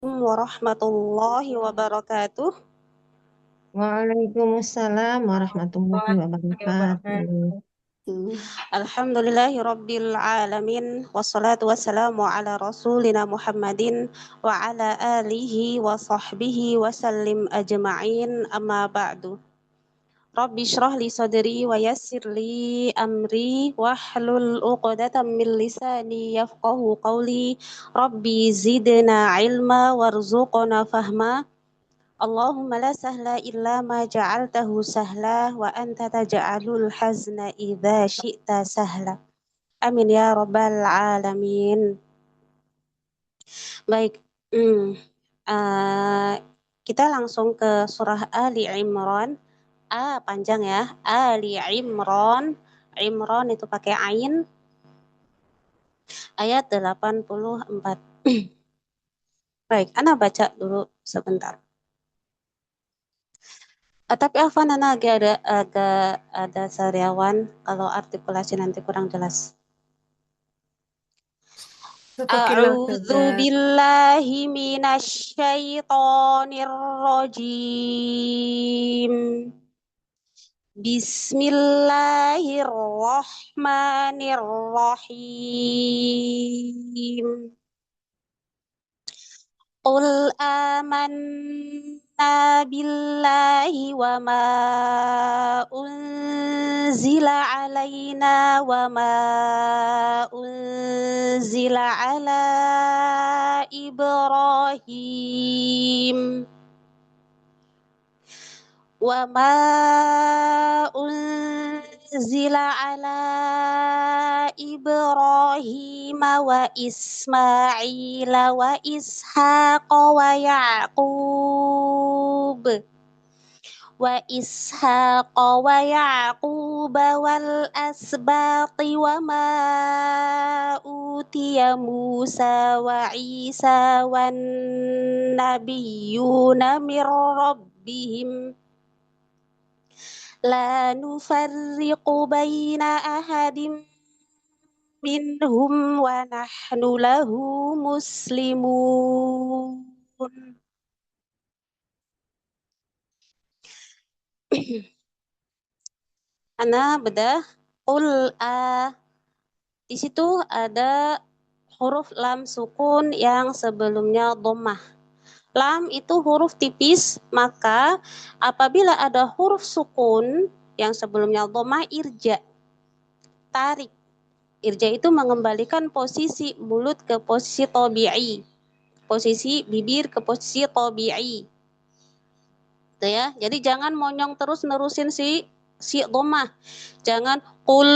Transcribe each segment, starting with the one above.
Warahmatullahi wabarakatuh. Waalaikumsalam warahmatullahi wabarakatuh. Alhamdulillahi rabbil alamin. Wassalatu wassalamu ala rasulina Muhammadin wa ala alihi wa sahbihi wa sallim ajma'in, amma ba'du. Rabbi shrah li sadri wa yassir li amri wahlul uqdatam min lisani yafqahu qawli. Rabbi zidna ilma warzuqna fahma. Allahumma la sahla illa ma ja'altahu sahla wa anta taj'alul hazna idza syi'ta sahla. Amin ya rabbal alamin. Baik, uh, kita langsung ke surah Ali Imran. Panjang ya. Ali Imran. Imran itu pakai ain, ayat 84. Baik, Ana baca dulu sebentar. Tapi Afan Ana agak ada sariawan kalau artikulasi nanti kurang jelas. Setekilah saja. A'udzu billahi minasy syaithanir rajim. Bismillahirrahmanirrahim. Qul amanna billahi wa ma unzila alaina wa ma unzila ala Ibrahim wa ma unzila ala Ibrahim wa Ismail wa Ishaq wa Yaqub wal asbati wa ma utiya Musa wa Isa wan nabiyyuna min rabbihim la nufarriqu baina ahadim minhum wa nahnu lahu muslimun. Ana bedah di situ ada huruf lam sukun yang sebelumnya dhammah. Lam itu huruf tipis, maka apabila ada huruf sukun yang sebelumnya dhammah, irja, tarik. Irja itu mengembalikan posisi mulut ke posisi tabi'i, posisi bibir ke posisi tabi'i. Gitu ya. Jadi jangan monyong terus nerusin si dhammah. Jangan qul.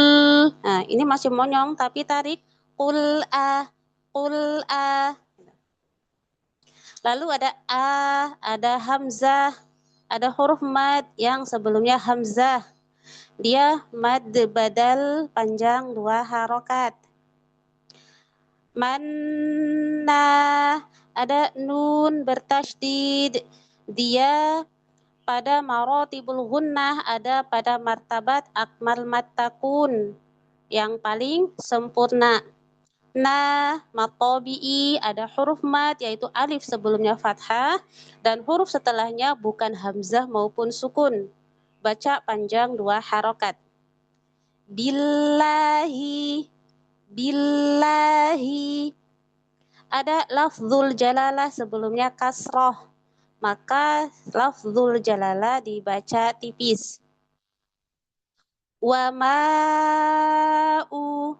Nah, ini masih monyong tapi tarik qul a. Lalu ada hamzah, ada huruf mad yang sebelumnya hamzah. Dia mad badal panjang 2 harokat. Manna, ada nun bertasydid. Dia pada marotibul gunnah, ada pada martabat akmal matakun yang paling sempurna. Matobi'i, ada huruf mat yaitu alif sebelumnya fathah dan huruf setelahnya bukan hamzah maupun sukun. Baca panjang 2 harokat. Billahi, ada lafzul jalalah sebelumnya kasroh, maka lafzul jalalah dibaca tipis. Wa ma'u,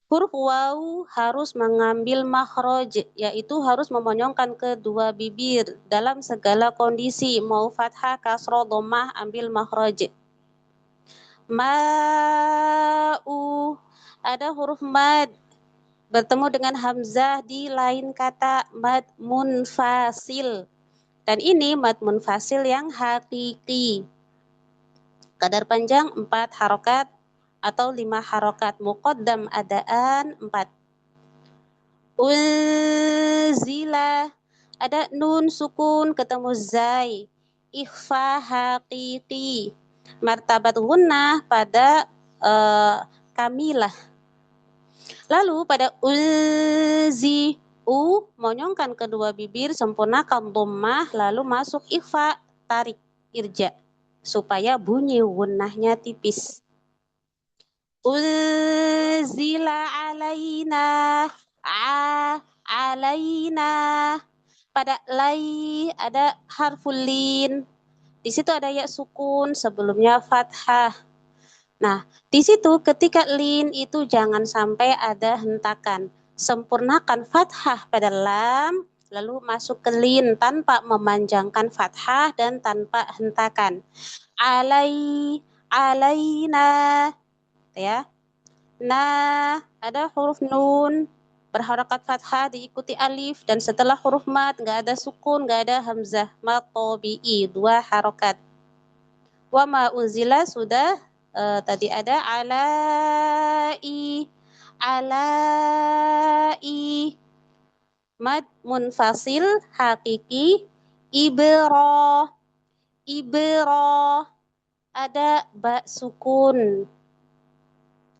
huruf waw harus mengambil makhraj, yaitu harus memonyongkan kedua bibir dalam segala kondisi, mau fathah, kasroh, dhammah, ambil makhraj. Ma'u, ada huruf mad bertemu dengan hamzah di lain kata, mad munfasil. Dan ini mad munfasil yang hakiki. Kadar panjang 4 harokat atau 5 harokat. Muqaddam adaan 4. Unzila, ada nun sukun ketemu zai. Ikhfa hakiki. Martabat gunnah pada kamilah. Lalu pada monyongkan kedua bibir, sempurnakan dhammah, lalu masuk ikhfa, tarik irja supaya bunyi gunnahnya tipis. Unzila alaina alaina. Pada lai ada harful lin. Di situ ada ya sukun, sebelumnya fathah. Nah, di situ ketika lin itu jangan sampai ada hentakan. Sempurnakan fathah pada lam, lalu masuk ke lin tanpa memanjangkan fathah dan tanpa hentakan. Alaina, ya. Nah, ada huruf nun berharakat fathah diikuti alif, dan setelah huruf mat nggak ada sukun, nggak ada hamzah, mat tabi'i, 2 harokat. Wa ma unzila sudah tadi ada alai mad munfasil hakiki ibro ada ba sukun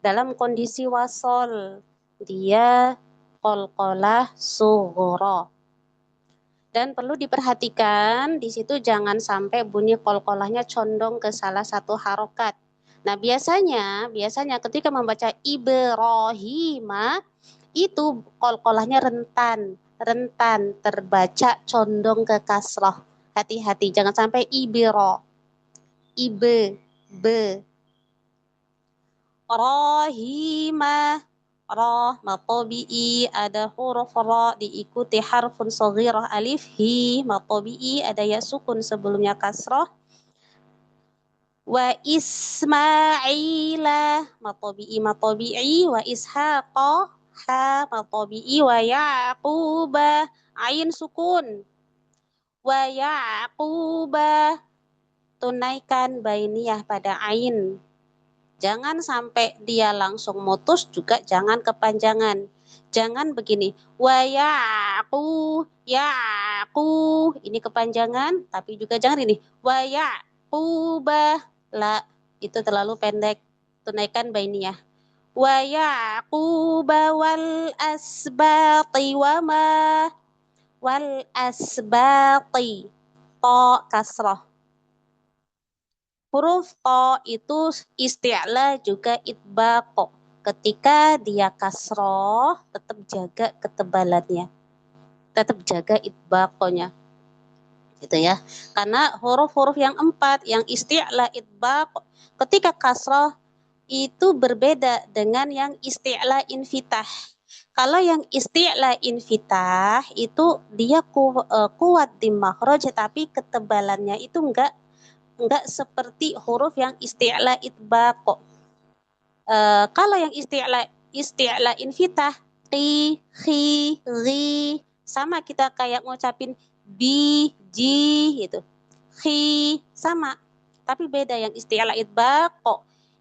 dalam kondisi wasol, dia qalqalah sughra. Dan perlu diperhatikan di situ jangan sampai bunyi qalqalahnya condong ke salah satu harokat. Nah, biasanya ketika membaca Ibrahima itu qalqalahnya rentan terbaca condong ke kasroh. Hati-hati, jangan sampai ibro, ibe, be. Rahimah, roh matobi'i, ada huruf ra diikuti harfun shaghirah alif, hi matobi'i, ada ya sukun sebelumnya kasrah. Wa ismaila matobi'i, wa ishaqa ha matobi'i, wa yaquba ain sukun, wa yaquba tunaikan bainiyah pada ain. Jangan sampai dia langsung mutus, juga jangan kepanjangan. Jangan begini, wa yaqu, ini kepanjangan, tapi juga jangan ini, wa yaquba, la, itu terlalu pendek. Tunaikan bainiyah. Wa yaquba wal asbati wal asbati, to kasrah. Huruf to itu isti'la juga itbaq. Ketika dia kasroh, tetap jaga ketebalannya. Tetap jaga itbaqnya. Gitu ya. Karena huruf-huruf yang 4, yang isti'la itbaq, ketika kasroh itu berbeda dengan yang isti'la infitah. Kalau yang isti'la infitah itu dia kuat di makhraj, tapi ketebalannya itu enggak seperti huruf yang isti'la itbaq. Kalau yang isti'la infitah, qi, khi, ri, sama kita kayak ngucapin bi, ji gitu. Khi sama, tapi beda yang isti'la itbaq.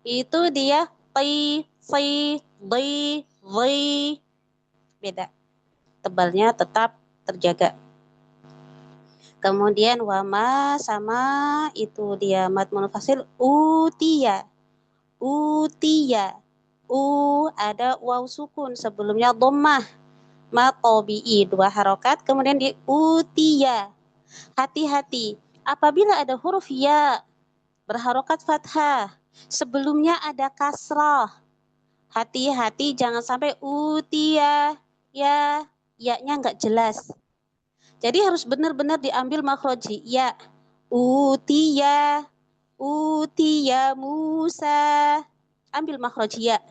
Itu dia qi, si, di, beda. Tebalnya tetap terjaga. Kemudian wama sama itu dia mad munfasil utiya. Ada waw sukun sebelumnya dhammah. Ma tabi'i 2 harokat, kemudian di utiya. Hati-hati apabila ada huruf ya berharokat fathah, sebelumnya ada kasrah. Hati-hati jangan sampai utiya, ya-nya enggak jelas. Jadi harus benar-benar diambil makhroji. Ya, utiya Musa. Ambil makhroji ya.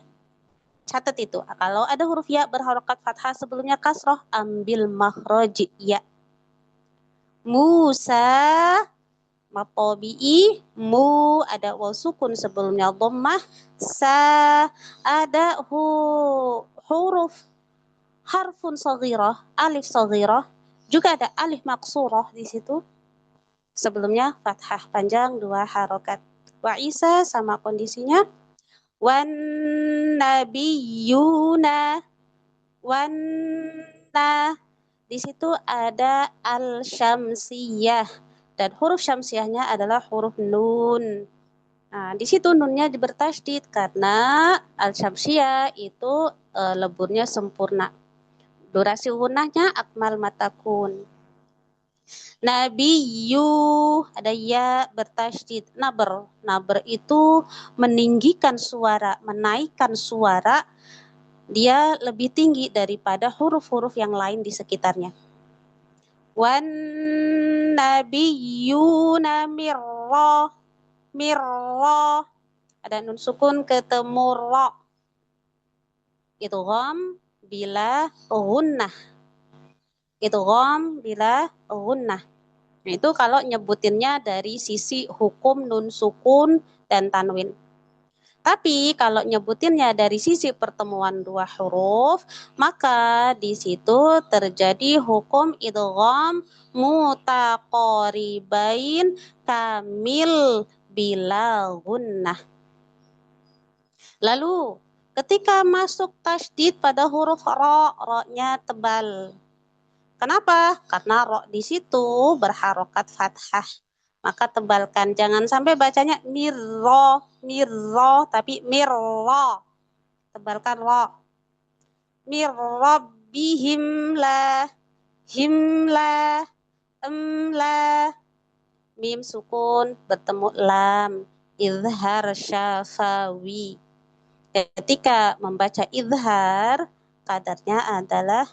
Catat itu. Kalau ada huruf ya berharokat fathah sebelumnya kasroh, ambil makhroji ya. Musa, matobi'i, mu, ada waw sukun sebelumnya dhammah. Sa, ada huruf harfun shaghirah, alif shaghirah. Juga ada alif maksurah di situ. Sebelumnya fathah panjang 2 harokat. Wa Isa sama kondisinya. Wan nabiyuna. Di situ ada al-syamsiyah. Dan huruf syamsiyahnya adalah huruf nun. Nah, di situ nunnya bertasydid karena al-syamsiyah itu leburnya sempurna. Durasi gunnahnya akmal matakun. Nabiyyu, ada ya bertasydid. Naber itu meninggikan suara, menaikkan suara, dia lebih tinggi daripada huruf-huruf yang lain di sekitarnya. Wan nabiyyuna mirra, ada nun sukun ketemu ro, itu gom bila gunnah, itu gom bila gunnah. Nah, itu kalau nyebutinnya dari sisi hukum nun sukun dan tanwin. Tapi kalau nyebutinnya dari sisi pertemuan dua huruf, maka di situ terjadi hukum idgham mutaqaribain kamil bila gunnah. Lalu ketika masuk tasydid pada huruf ro, ro-nya tebal. Kenapa? Karena ro di situ berharokat fathah. Maka tebalkan, jangan sampai bacanya mirro, tapi mirro. Tebalkan ro. Mirrabbihim la, him la, la. Mim sukun bertemu lam. Izhar syafawi. Ketika membaca izhar, kadarnya adalah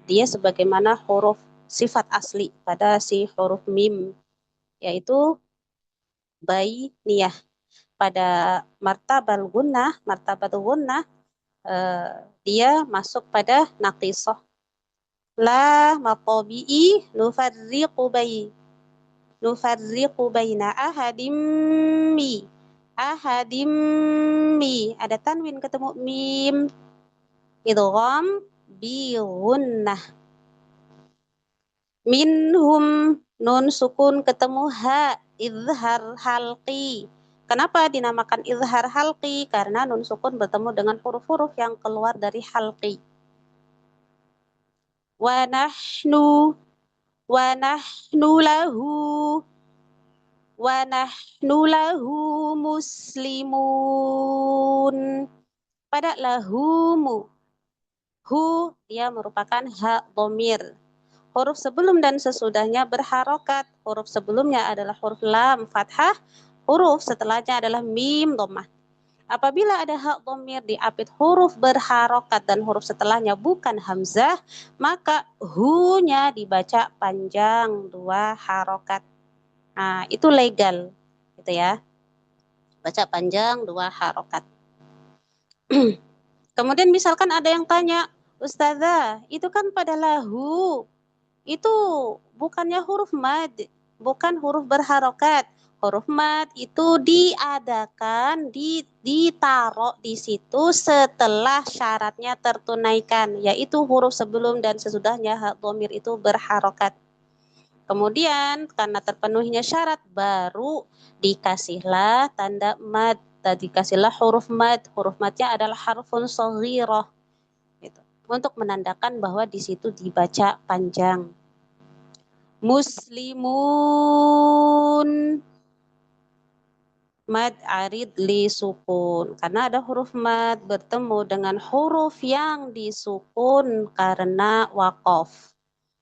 dia sebagaimana huruf sifat asli pada si huruf mim, yaitu bainiyah. Pada martabal gunnah, dia masuk pada naqisah. La maqabi'i nufarriqu baina ahadim mi. Ada tanwin ketemu mim. Idgham bi gunnah. Minhum, nun sukun ketemu ha, izhar halqi. Kenapa dinamakan izhar halqi? Karena nun sukun bertemu dengan huruf-huruf yang keluar dari halqi. Wa nahnu lahu muslimun. Pada lahumu, hu dia merupakan ha dhamir. Huruf sebelum dan sesudahnya berharokat. Huruf sebelumnya adalah huruf lam fathah, huruf setelahnya adalah mim dhammah. Apabila ada hak dhamir diapit huruf berharokat dan huruf setelahnya bukan hamzah, maka hu-nya dibaca panjang 2 harokat. Nah, itu legal, gitu ya. Baca panjang 2 harokat. Kemudian misalkan ada yang tanya, Ustazah, itu kan pada lahu, itu bukannya huruf mad, bukan huruf berharokat. Huruf mad itu diadakan, ditaruh di situ setelah syaratnya tertunaikan, yaitu huruf sebelum dan sesudahnya hak dhamir itu berharokat. Kemudian karena terpenuhinya syarat baru dikasihlah tanda mad, dikasihlah huruf mad. Huruf madnya adalah harfun shaghirah. Gitu. Untuk menandakan bahwa di situ dibaca panjang. Muslimun, mad arid li sukun, karena ada huruf mad bertemu dengan huruf yang disukun karena waqaf.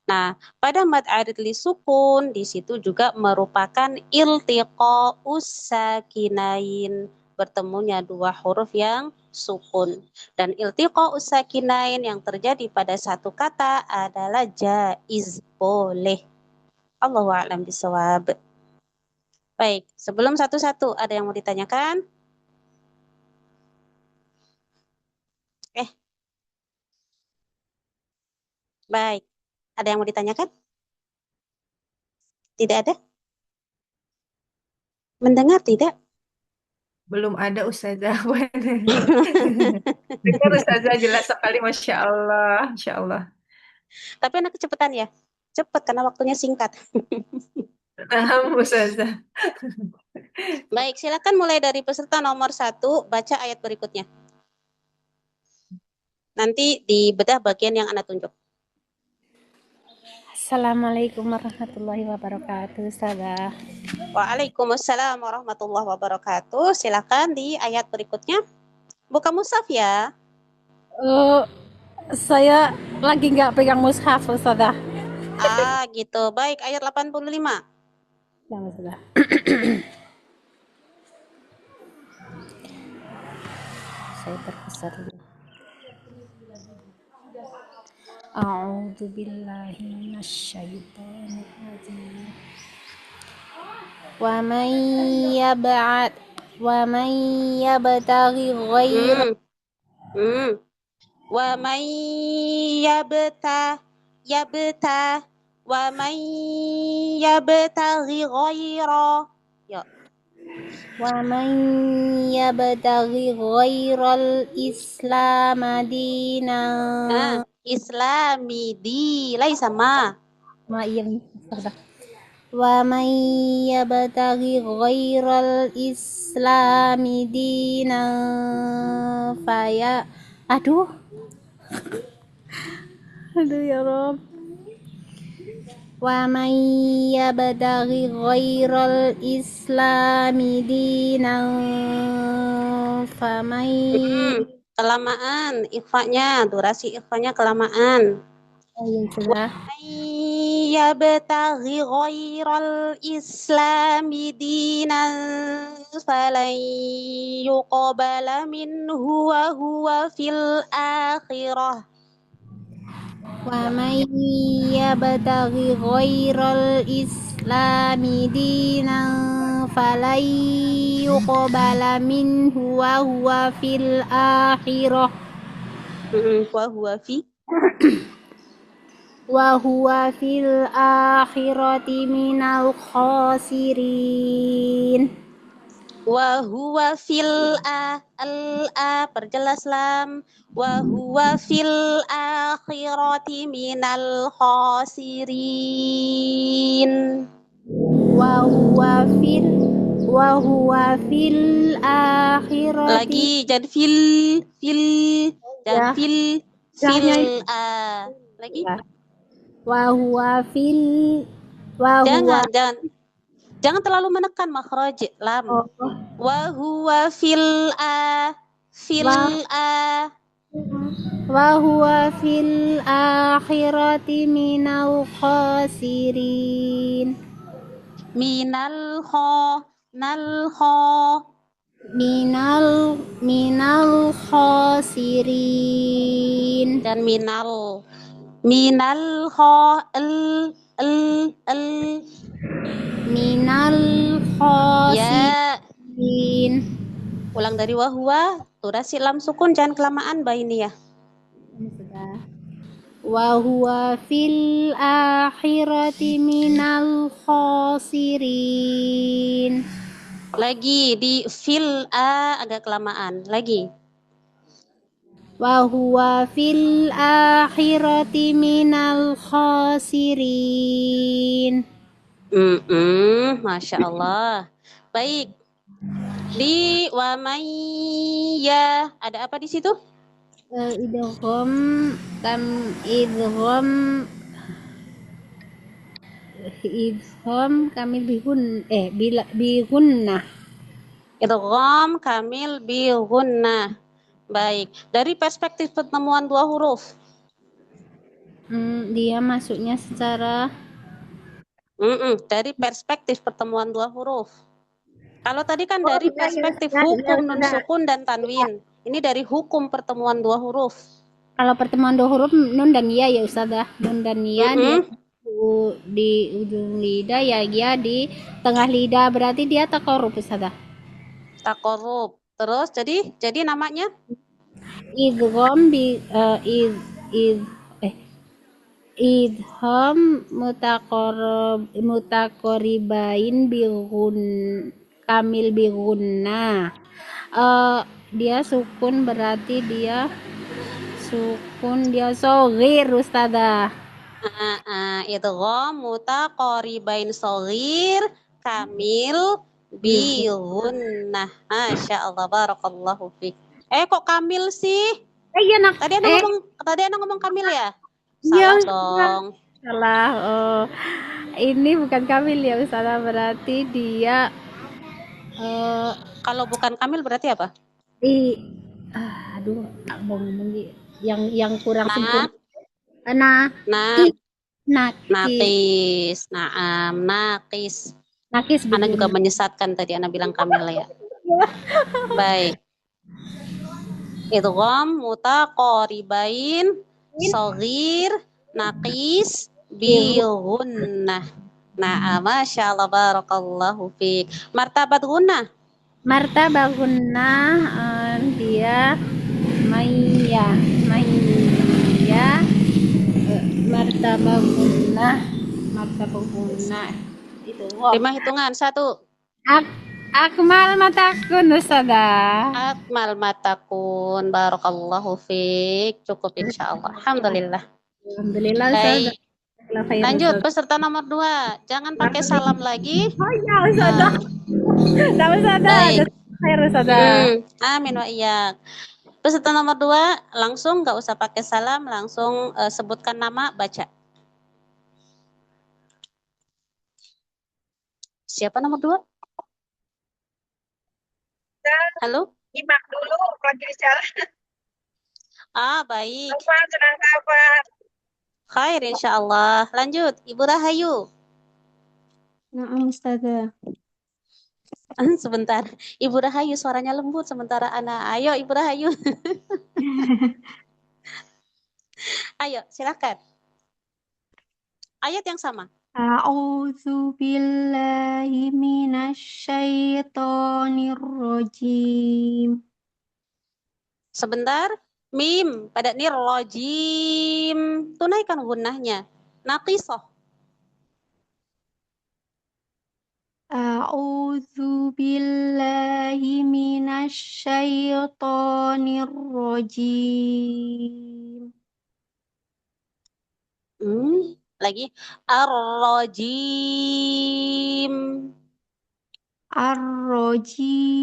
Nah, pada mad arid li sukun di situ juga merupakan iltiqa'us sakinain, bertemunya 2 huruf yang sukun. Dan iltiqa'us sakinain yang terjadi pada satu kata adalah jaiz, boleh. Allahu a'lam bishawab. Baik, sebelum satu-satu ada yang mau ditanyakan? Baik, ada yang mau ditanyakan? Tidak ada? Mendengar tidak? Belum ada Ustazah. Dengar Ustazah jelas sekali, Masya Allah. Masya Allah. Tapi anak kecepatan ya? Cepat karena waktunya singkat. Paham Ustazah. Baik, silakan mulai dari peserta nomor 1, baca ayat berikutnya. Nanti dibedah bagian yang Anda tunjuk. Assalamualaikum warahmatullahi wabarakatuh, Ustazah. Waalaikumsalam warahmatullahi wabarakatuh. Silakan di ayat berikutnya. Buka mushaf ya. Saya lagi nggak pegang mushaf, Ustazah. Ah, gitu. Baik, ayat 85. Ya, Ustazah. Saya terkeser dulu. A'udzu billahi minasyaitonir rajim. Wa man yab'ad wa man yabtaghi ghaira Hmm. Wa may yabta wa may yabtaghi ghaira. Ya. wa man yabtaghi ghairal islam dinan Islami di laisa ma. ma iya Ustazah. Wa man yabtaghi ghairal islami dinan faya aduh ya Rob. Wa man yabtaghi ghairal islami dinan faman Kelamaan ikhfanya, durasi ikhfanya kelamaan. yang sudah May yabtaghi ghairal islami dinan falan yuqbala minhu wa huwa fil akhirah. wa man yabtaghi ghairal islami dinan falan yuqbala minhu wa huwa fil akhirah Wa huwa fi wa huwa fil akhirati minal khasirin. wa huwa fil perjelas lam wa huwa fil akhirati minal khasirin. wa huwa fil akhirati Lagi jangan fil jangan Ya. fil Jangan- lagi wa huwa fil wa huwa jangan terlalu menekan makhraj lam. Wa huwa fil akhirati minal khasirin minal khasirin dan minal minal ya. khasirin. Ulang dari wa huwa, durasi lam sukun jangan kelamaan baini ya. Wa huwa fil akhirati minal khasirin. Lagi di fil agak kelamaan. Lagi. Wa huwa fil akhirati minal khasirin. Masya Allah. Baik. Di wa ya ada apa di situ? Idgham kamil bigunnah. Idgham kamil bi gunnah. Baik. Dari perspektif pertemuan dua huruf. Dia masuknya secara dari perspektif pertemuan dua huruf. Kalau tadi kan dari perspektif hukum nun sukun dan tanwin. Ini dari hukum pertemuan dua huruf. Kalau pertemuan dua huruf nun dan ya Ustazah. Nun dan ya dia di ujung lidah ya dia di tengah lidah, berarti dia taqarrub Ustazah. Taqarrub. Terus jadi namanya Idgham idgham mutaqarribain kamil bigunna. Dia sukun berarti dia shogir Ustazah. idgham mutaqaribain shaghir kamil bi gunnah. Masya Allah, barakallahu fiik. Kok kamil sih? Iya nak. Tadi Ana ngomong kamil ya? Iya, Salah dong. Salah. Oh, ini bukan kamil ya Ustazah, berarti dia kalau bukan kamil berarti apa? aduh, mau ngomong yang kurang Nah, sempurna. Nah, nah, nakis, nakis. Naam, nakis. nakis Ana juga begini. menyesatkan tadi Ana bilang Kamila ya. Baik. Idgham mutaqaribain shaghir nakis bi-gunnah. Nah, Masya Allah, barakallahu fiik. Martabat gunnah. Martabah gunnah dia maya martabah gunnah itu. Oh. 5 hitungan. 1. Akmal mataku Ustazah. Akmal matakun. Barakallahu fiik. Cukup insya Allah. Alhamdulillah. Alhamdulillah Ustazah. Baik. Lanjut peserta nomor 2. Jangan pakai salam lagi. Oh ya Ustazah. Tidak Ustazah. Baik. Khair Ustazah. Amin wa iyak. Peserta nomor 2 langsung nggak usah pakai salam, langsung sebutkan nama, baca. Siapa nomor 2? Halo? Nyimak dulu lagi jalan. Baik. Apa senang kabar? Khair insyaallah. Lanjut, Ibu Rahayu. Na'am Ustazah. Sebentar. Ibu Rahayu suaranya lembut sementara anak. Ayo Ibu Rahayu. Ayo, silakan. Ayat yang sama. A'udzu billahi minasyaitonir rajim. Sebentar. Mim pada nirrojim. Tunaikan gunnahnya. Naqisah. A'udzu billahi minasyaitonir rajim. Lagi. Ar-rajim. Ar-rajim.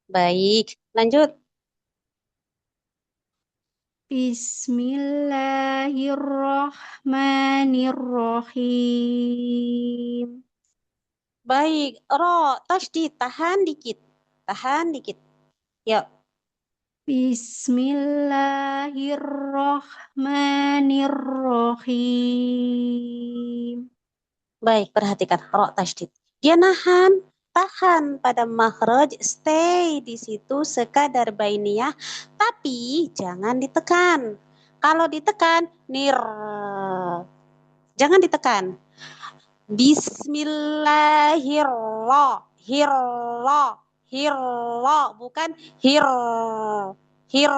Baik, lanjut. Bismillahirrahmanirrahim. Baik, ro, tasdid, tahan dikit. Tahan dikit. Yuk. Bismillahirrahmanirrahim. Baik, perhatikan ro tasdid. Dia nahan, tahan pada makhraj, stay di situ sekadar bainiyah, tapi jangan ditekan. Kalau ditekan, nir. Jangan ditekan. Bismillahirrahmanirrahim. Bukan hir. Hir.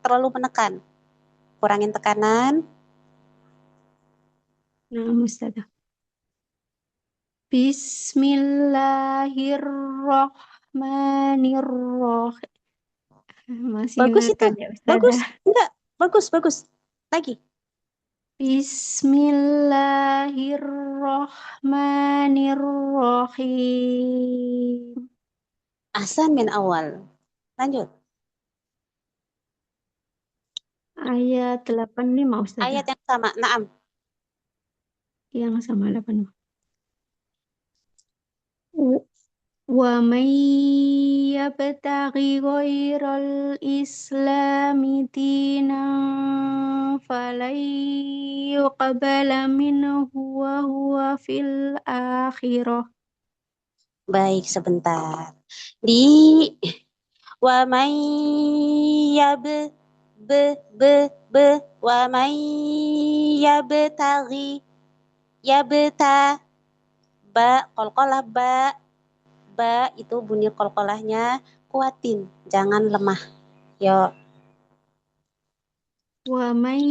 Terlalu menekan. Kurangin tekanan. Nah, Ustazah. Bismillahirrahmanirrahim. Masih Bagus itu. menekan ya, Ustazah. Bagus. Enggak. Bagus. Lagi. Bismillahirrahmanirrahim. Ahsan min awal. Lanjut. Ayat 85, Ustazah. Ayat yang sama. Naam. Yang sama 85. Wa may yabtaghi ghairal islami dinan falan yuqbala minhu wa huwa fil akhirah. Baik, sebentar. Di wa may yab wa may yabtaghi yabta ba qalqalah ba itu bunyi qalqalahnya kuatin, jangan lemah. Yo. Wa may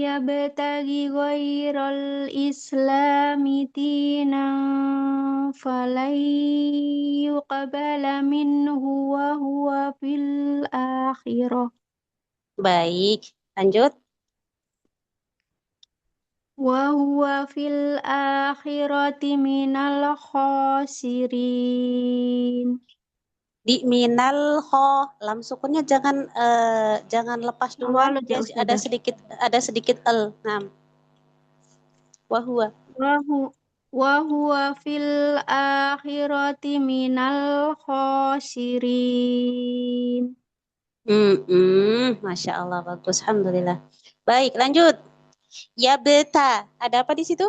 yabtaghi ghairal islami dinan falan yuqbala minhu wa huwa fil akhirah. Baik, lanjut. Wa huwa fil akhirati minal khasirin. Di minal kho, lam sukunnya jangan lepas duluan. Awal ya, Ada Ustazah. sedikit el. Nah. Wahua. Wa huwa fil akhirati minal khasirin. Masya Allah, bagus. Alhamdulillah. Baik, lanjut. Ya beta. Ada apa di situ?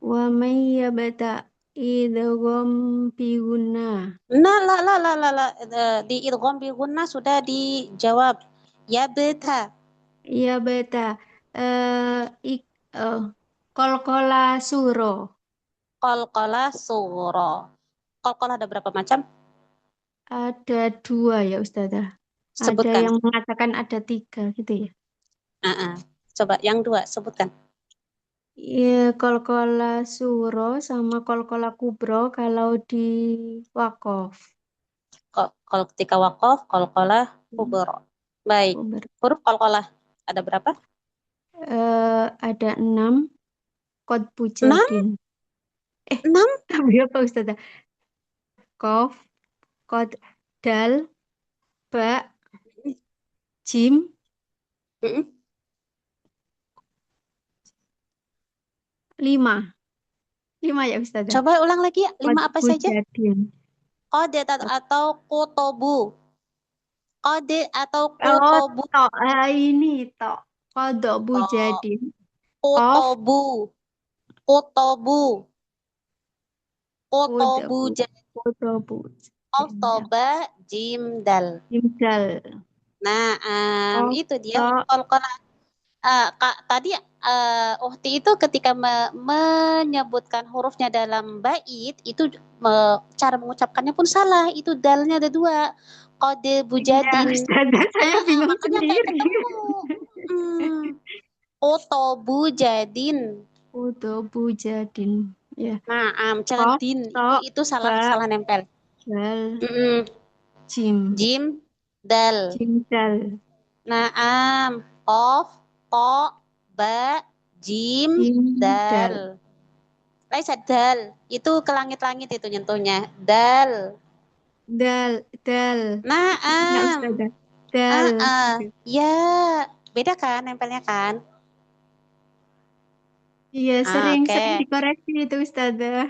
Wa may yabta idgham fi gunnah. Nah, di idgham bi gunnah sudah dijawab. Ya beta. Ya beta ik qalqala suro. Qalqalah suro. Qalqalah ada berapa macam? Ada dua ya Ustazah. Ada Sebutkan. yang mengatakan ada tiga gitu ya. Coba yang dua sebutkan. Ya, qalqala suro sama qalqala kubro kalau di wakof. Kalau ketika waqaf, qalqalah kubro. Baik. Kubro. Huruf qalqalah ada berapa? Ada 6 qad 6? bujadin. 6? Tapi apa Ustazah? Qaf, qad, dal, ba, jim, Mm-mm. 5. 5 ya Ustazah. Coba ulang lagi ya. 5 apa saja? Bujadin. Qad atau kutubu. Qad atau Oh, kutubu. tok. Ini tok. Qad bujadin. Qaf, Kutubu. Kutubu. Kutubu. kutubu. Qaf toba jim dal. Jim, dal. Nah, Qaf, itu dia tok. qalqalah. Tadi Uhti itu ketika menyebutkan hurufnya dalam bait itu cara mengucapkannya pun salah. Itu dalnya ada 2. Qad Ya, bujadin. Ustazah, saya bingung Makanya kayak sendiri. ketemu. Kutubu jadin. Kutubu jadin. Ya. Nah, jangan Qaf, din. tok, Itu salah ba, nempel. dal, Mm-mm. jim. Jim, dal. Jim, dal. Naam, qaf, to, ba, jim, Jim, dal. dal. Laisa dal. Itu ke langit-langit itu nyentuhnya. Dal. Dal, dal. Ya, Naam. Ustazah. Dal. Ya, beda kan nempelnya kan? Iya, sering Oke. dikoreksi itu Ustazah.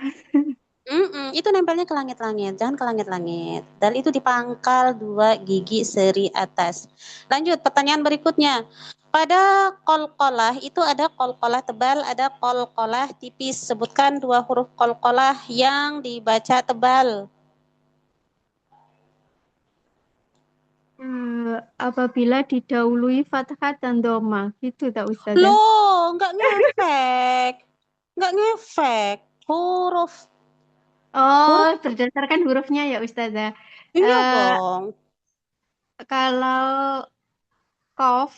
Itu nempelnya ke langit-langit, jangan ke langit-langit. Dan itu di pangkal 2 gigi seri atas. Lanjut, pertanyaan berikutnya. Pada qalqalah itu ada qalqalah tebal, ada qalqalah tipis. Sebutkan 2 huruf qalqalah yang dibaca tebal. Apabila didahului fathah dan doma, gitu tak Ustazah? Loh, nggak ngefek. Nggak ngefek. Huruf. Oh, berdasarkan hurufnya ya Ustazah. Iya dong. Kalau kof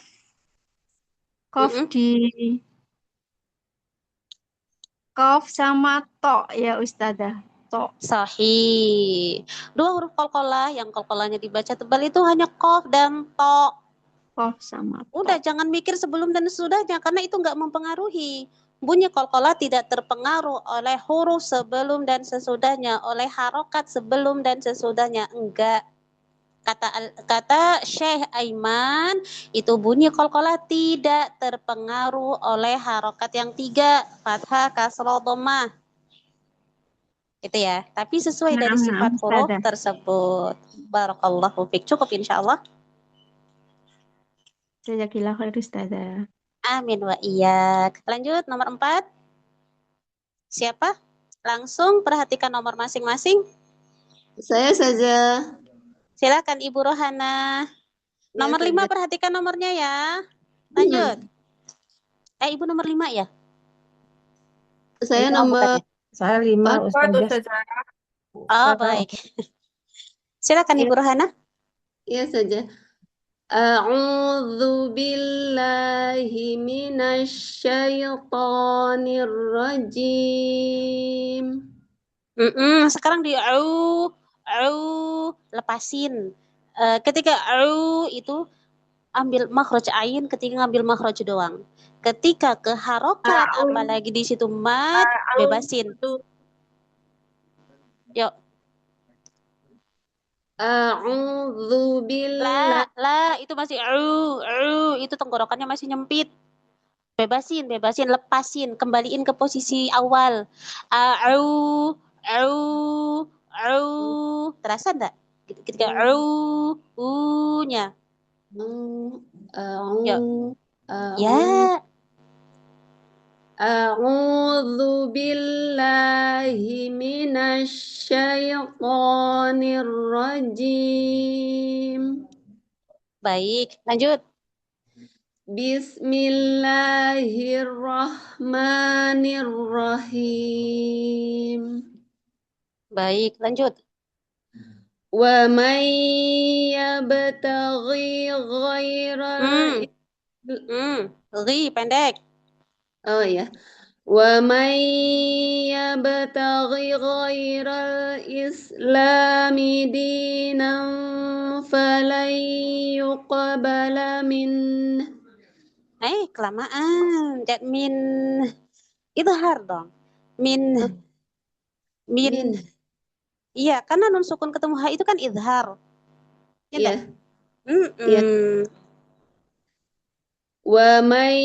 di kof sama to ya Ustazah. To. Sahih. 2 huruf qalqalah yang qalqalahnya dibaca tebal itu hanya qaf dan to. Kof sama to. Udah jangan mikir sebelum dan sesudahnya karena itu nggak mempengaruhi. Bunyi qalqalah tidak terpengaruh oleh huruf sebelum dan sesudahnya, oleh harokat sebelum dan sesudahnya. Enggak. Kata Syekh Aiman, itu bunyi qalqalah tidak terpengaruh oleh harokat yang 3, fathah, kasrah, dhammah. Itu ya. Tapi sesuai dari sifat huruf tersebut. Barakallahu fiik. Cukup insyaallah. Jazakillah khair Ustazah. Amin wa iyyak. Lanjut nomor 4. Siapa? Langsung perhatikan nomor masing-masing. Saya saja. Silakan Ibu Rohana. Nomor 5 perhatikan nomornya ya. Lanjut. Ibu nomor 5 ya? Saya nomor. Saya 5 Ustazah. Oh, baik. Silakan Ibu Rohana. Iya saja. A'udzu billahi minasyaitonir rajim. Sekarang di au lepasin. Ketika au itu ambil makhraj ain, ketika ngambil makhraj doang. Ketika ke harokat apalagi di situ mat, bebasin. Yuk. A'udzu billahi. La, itu masih itu tenggorokannya masih nyempit. Bebasin, lepasin, kembaliin ke posisi awal. Terasa enggak? Ketika u-nya. Yuk. Ya. A'udzu billahi minasyaitonir rajim. Baik, lanjut. Bismillahirrahmanirrahim. Baik, lanjut. Wa may yabtaghi ghairal Ri pendek. Oh ya. Wa may yabtaghi ghairal islami dinan falan yuqbala min. Kelamaan. Min idhar dong. Min. Iya, karena nun sukun ketemu ha itu kan idhar. Iya. Iya. Wa may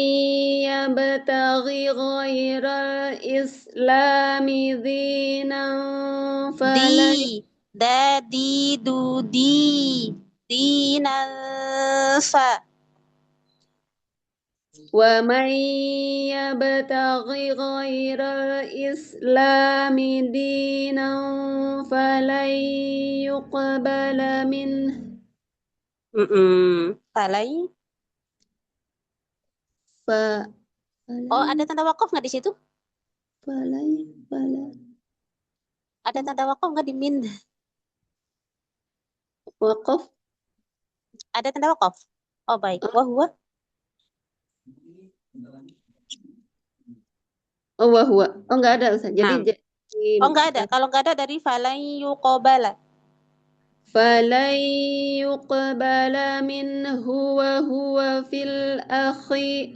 yabtaghi ghairal islami dinan falan Dadi dudi dinasa. wa may yabtaghi ghairal islami dinan falan yuqbala min. Falai. Oh, ada tanda wakaf nggak di situ? Falai. Ada tanda wakaf nggak di min? Waqaf. Ada tanda wakaf. Oh, baik. Wahwa. Oh, wahwa. Oh, enggak ada, Ustaz. Jadi oh, enggak ada. Kalau enggak ada dari falai yuqbala. Falan yuqbala minhu wa huwa fil akhi.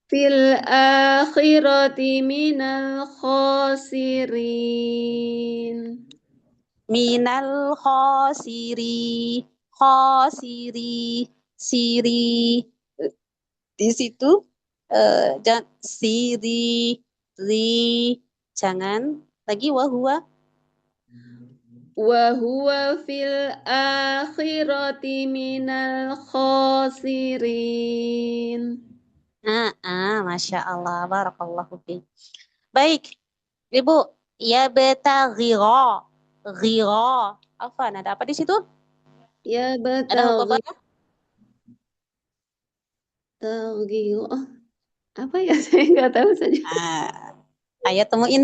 Fil akhirati minal khasirin. Minal khosiri. Siri. Di situ siri. Jangan. Lagi wahwa. Wa huwa fil akhirati minal khasirin. Masya Allah, barakallahu fiik. Baik, Ibu, ya beta ghiro. Afwan, ada apa di situ? Ya Ada hukum apa? Taghiro. Apa ya? Saya nggak tahu saja. Ayo temuin.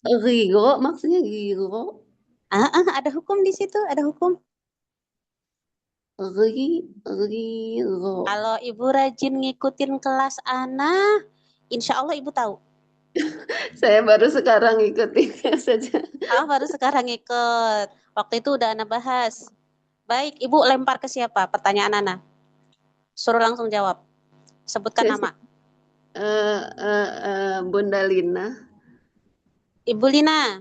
Ghiro, maksudnya ghiro. Ada hukum di situ, ada hukum. Ghiro. Kalau Ibu rajin ngikutin kelas Ana, insya Allah Ibu tahu. Saya baru sekarang ikutin saja. Baru sekarang ikut. Waktu itu udah Ana bahas. Baik, Ibu lempar ke siapa pertanyaan Ana? Suruh langsung jawab. Sebutkan nama. Bunda Lina. Ibu Lina.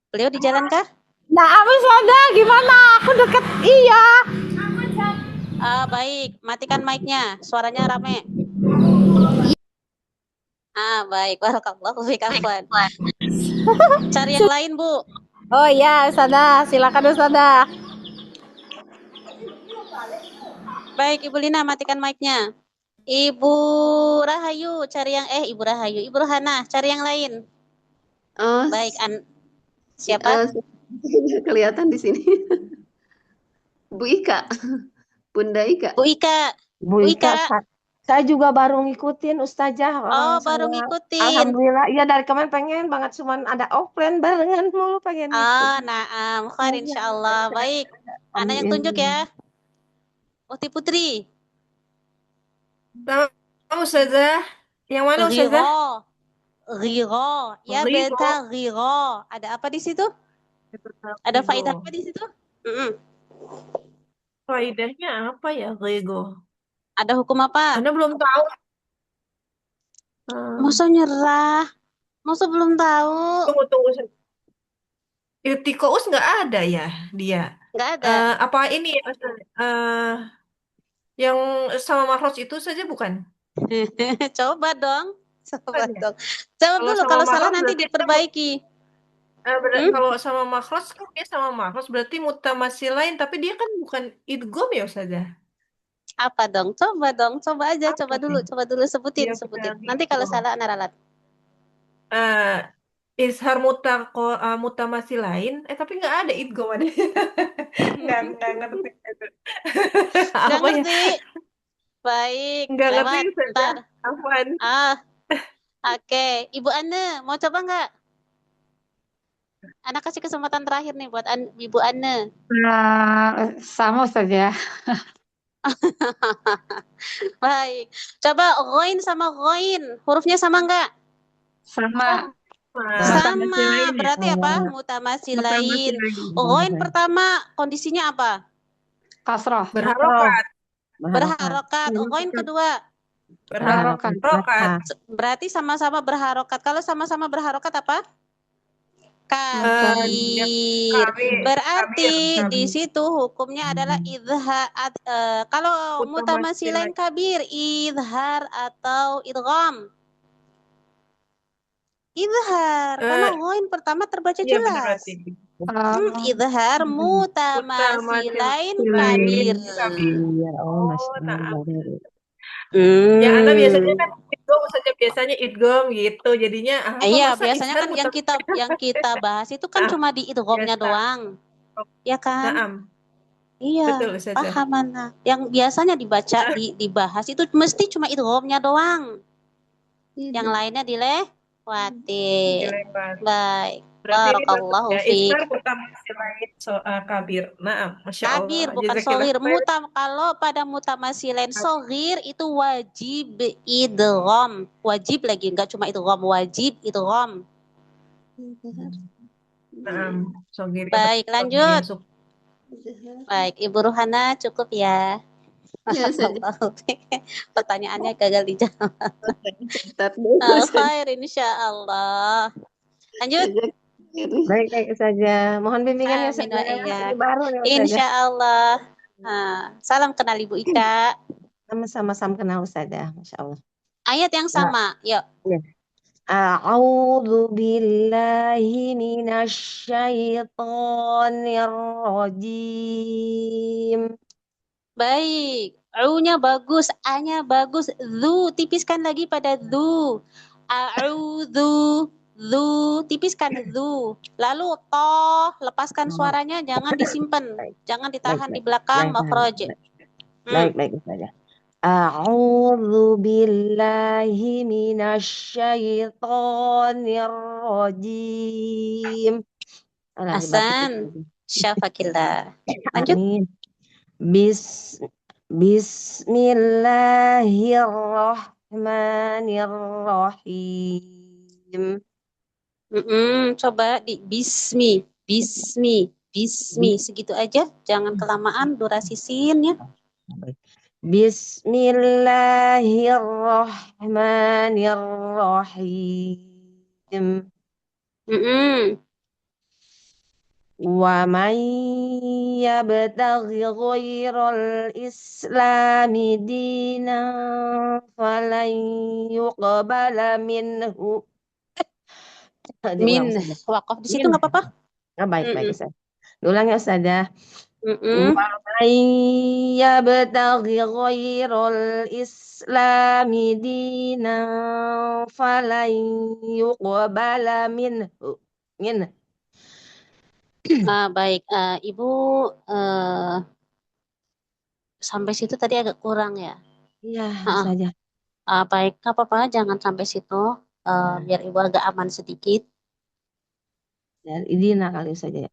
Beliau di jalan kah? Nah, apa ada? Gimana? Aku deket. Iya. Baik, matikan mic-nya. Suaranya rame. Baik. Barakallahu fiik, afwan. Cari yang lain, Bu. Oh iya, Ustazah. Silakan Ustazah. Baik, Ibu Lina, matikan mic-nya. Ibu Rahayu, cari yang Ibu Rahayu, Ibu Rohana, cari yang lain. Baik, siapa? Kelihatan di sini. Bu Ika. Bunda Ika. Bu Ika. Bu Ika. Saya juga baru ngikutin Ustazah. Baru ngikutin. Alhamdulillah. Iya, dari kemarin pengen banget, cuman ada offline barengan mulu pengen ikut. Khair insyaallah. Baik. Ana yang tunjuk ya. Uti Putri. Tahu Ustazah? Yang mana Ustazah? Ghiro. Ya beta ghiro. Ada apa di situ? Ada faidah apa di situ? Faidahnya apa ya, Ghiro? Ada hukum apa? Anda belum tahu. Masa nyerah? Masa belum tahu? Tunggu. Irtiqaus nggak ada ya dia? Nggak ada. Apa ini yang sama makhraj itu saja bukan? Coba dong. Coba Kan ya? dong. Jawab Kalau dulu, sama kalau salah makhluk nanti berarti diperbaiki. kalau sama makhluk kan dia sama makhluk berarti mutamatsilain tapi dia kan bukan idgham ya Ustazah. Apa dong? Coba aja, Apa ya? coba dulu sebutin. Dia benar Nanti kalau idgham. salah Ana ralat. Izhar mutamatsilain tapi nggak ada idgham ada. Nggak ngerti. Nggak Apa ya? ngerti. Baik, Nggak ngerti lewat. Ustazah. Ntar. Afwan. Oke. Ibu Anne, mau coba nggak? Ana kasih kesempatan terakhir nih buat Ibu Anne. Sama saja. Baik. Coba ghoin sama ghoin. Hurufnya sama nggak? Sama. Sama. Berarti apa? Mutamasilain. Ghoin pertama kondisinya apa? Kasroh. Berharokat. Berharokat. Ghoin kedua. Berharokat. Berarti sama-sama berharokat. Kalau sama-sama berharokat apa? Kabir. Berarti di situ hukumnya adalah idhar. Kalau mutamasilain kabir, idhar atau idgham? Idhar, karena ghoin pertama terbaca Iya benar jelas. berarti. Idhar mutamasilain kabir. Oh, nah. Yang Anda biasanya kan idgham saja biasanya idgham gitu. Jadinya Iya, masa biasanya izhar kan yang kita bahas itu kan cuma di idghamnya biasa. doang. Ya kan? Naam. Iya, Betul, Ustazah. paham Ana. Yang biasanya dibaca dibahas itu mesti cuma idghamnya doang. Yang lainnya dilewatin. Baik. Berarti ini Barakallahu ya, fiik. izhar mutamasilain kabir. Naam, Masya Allah. Kabir bukan Jazakillah soghir. khair. Kalau pada mutamasilain soghir itu wajib idgham. Wajib lagi, enggak cuma idgham, wajib idgham. Naam, soghir. Baik, lanjut. Baik, Ibu Ruhana cukup ya. Ya, saja. Pertanyaannya gagal dijawab. Khair insyaallah. Lanjut. Baik saja. Mohon bimbingannya Amin Ustazah. wa iya. Ini baru nih Ustazah. Insyaallah. Salam kenal Ibu Ika. Sama-sama kenal Ustazah. Masya Allah. Ayat yang sama, yuk. A'udzu billahi minasyaitonir rajim. Baik. U-nya bagus, A-nya bagus. Zu, tipiskan lagi pada zu. A'udzu, zu, tipiskan zu. Lalu toh, lepaskan suaranya, jangan disimpan. Jangan ditahan di belakang makhraj. Baik Ustazah. A'udzu billahi minasyaitonir rajim. Hasan, syafakillah. Lanjut. Amin. Bismillahirrahmanirrahim. Coba di bismi segitu aja, jangan kelamaan durasi sinnya. Bismillahirrahmanirrahim. Wa man yabtaghi ghairal islami dinan falan yuqbala minhu. Wakaf di situ nggak apa-apa. Baik Ustaz. Ulang ya Ustazah. Wa man yabtaghi ghairal islami dinan falan yuqbala minhu. Baik, Ibu sampai situ tadi agak kurang ya. Iya, saja. Baik, nggak apa-apa, jangan sampai situ, biar Ibu agak aman sedikit. Dan idina kali saja ya.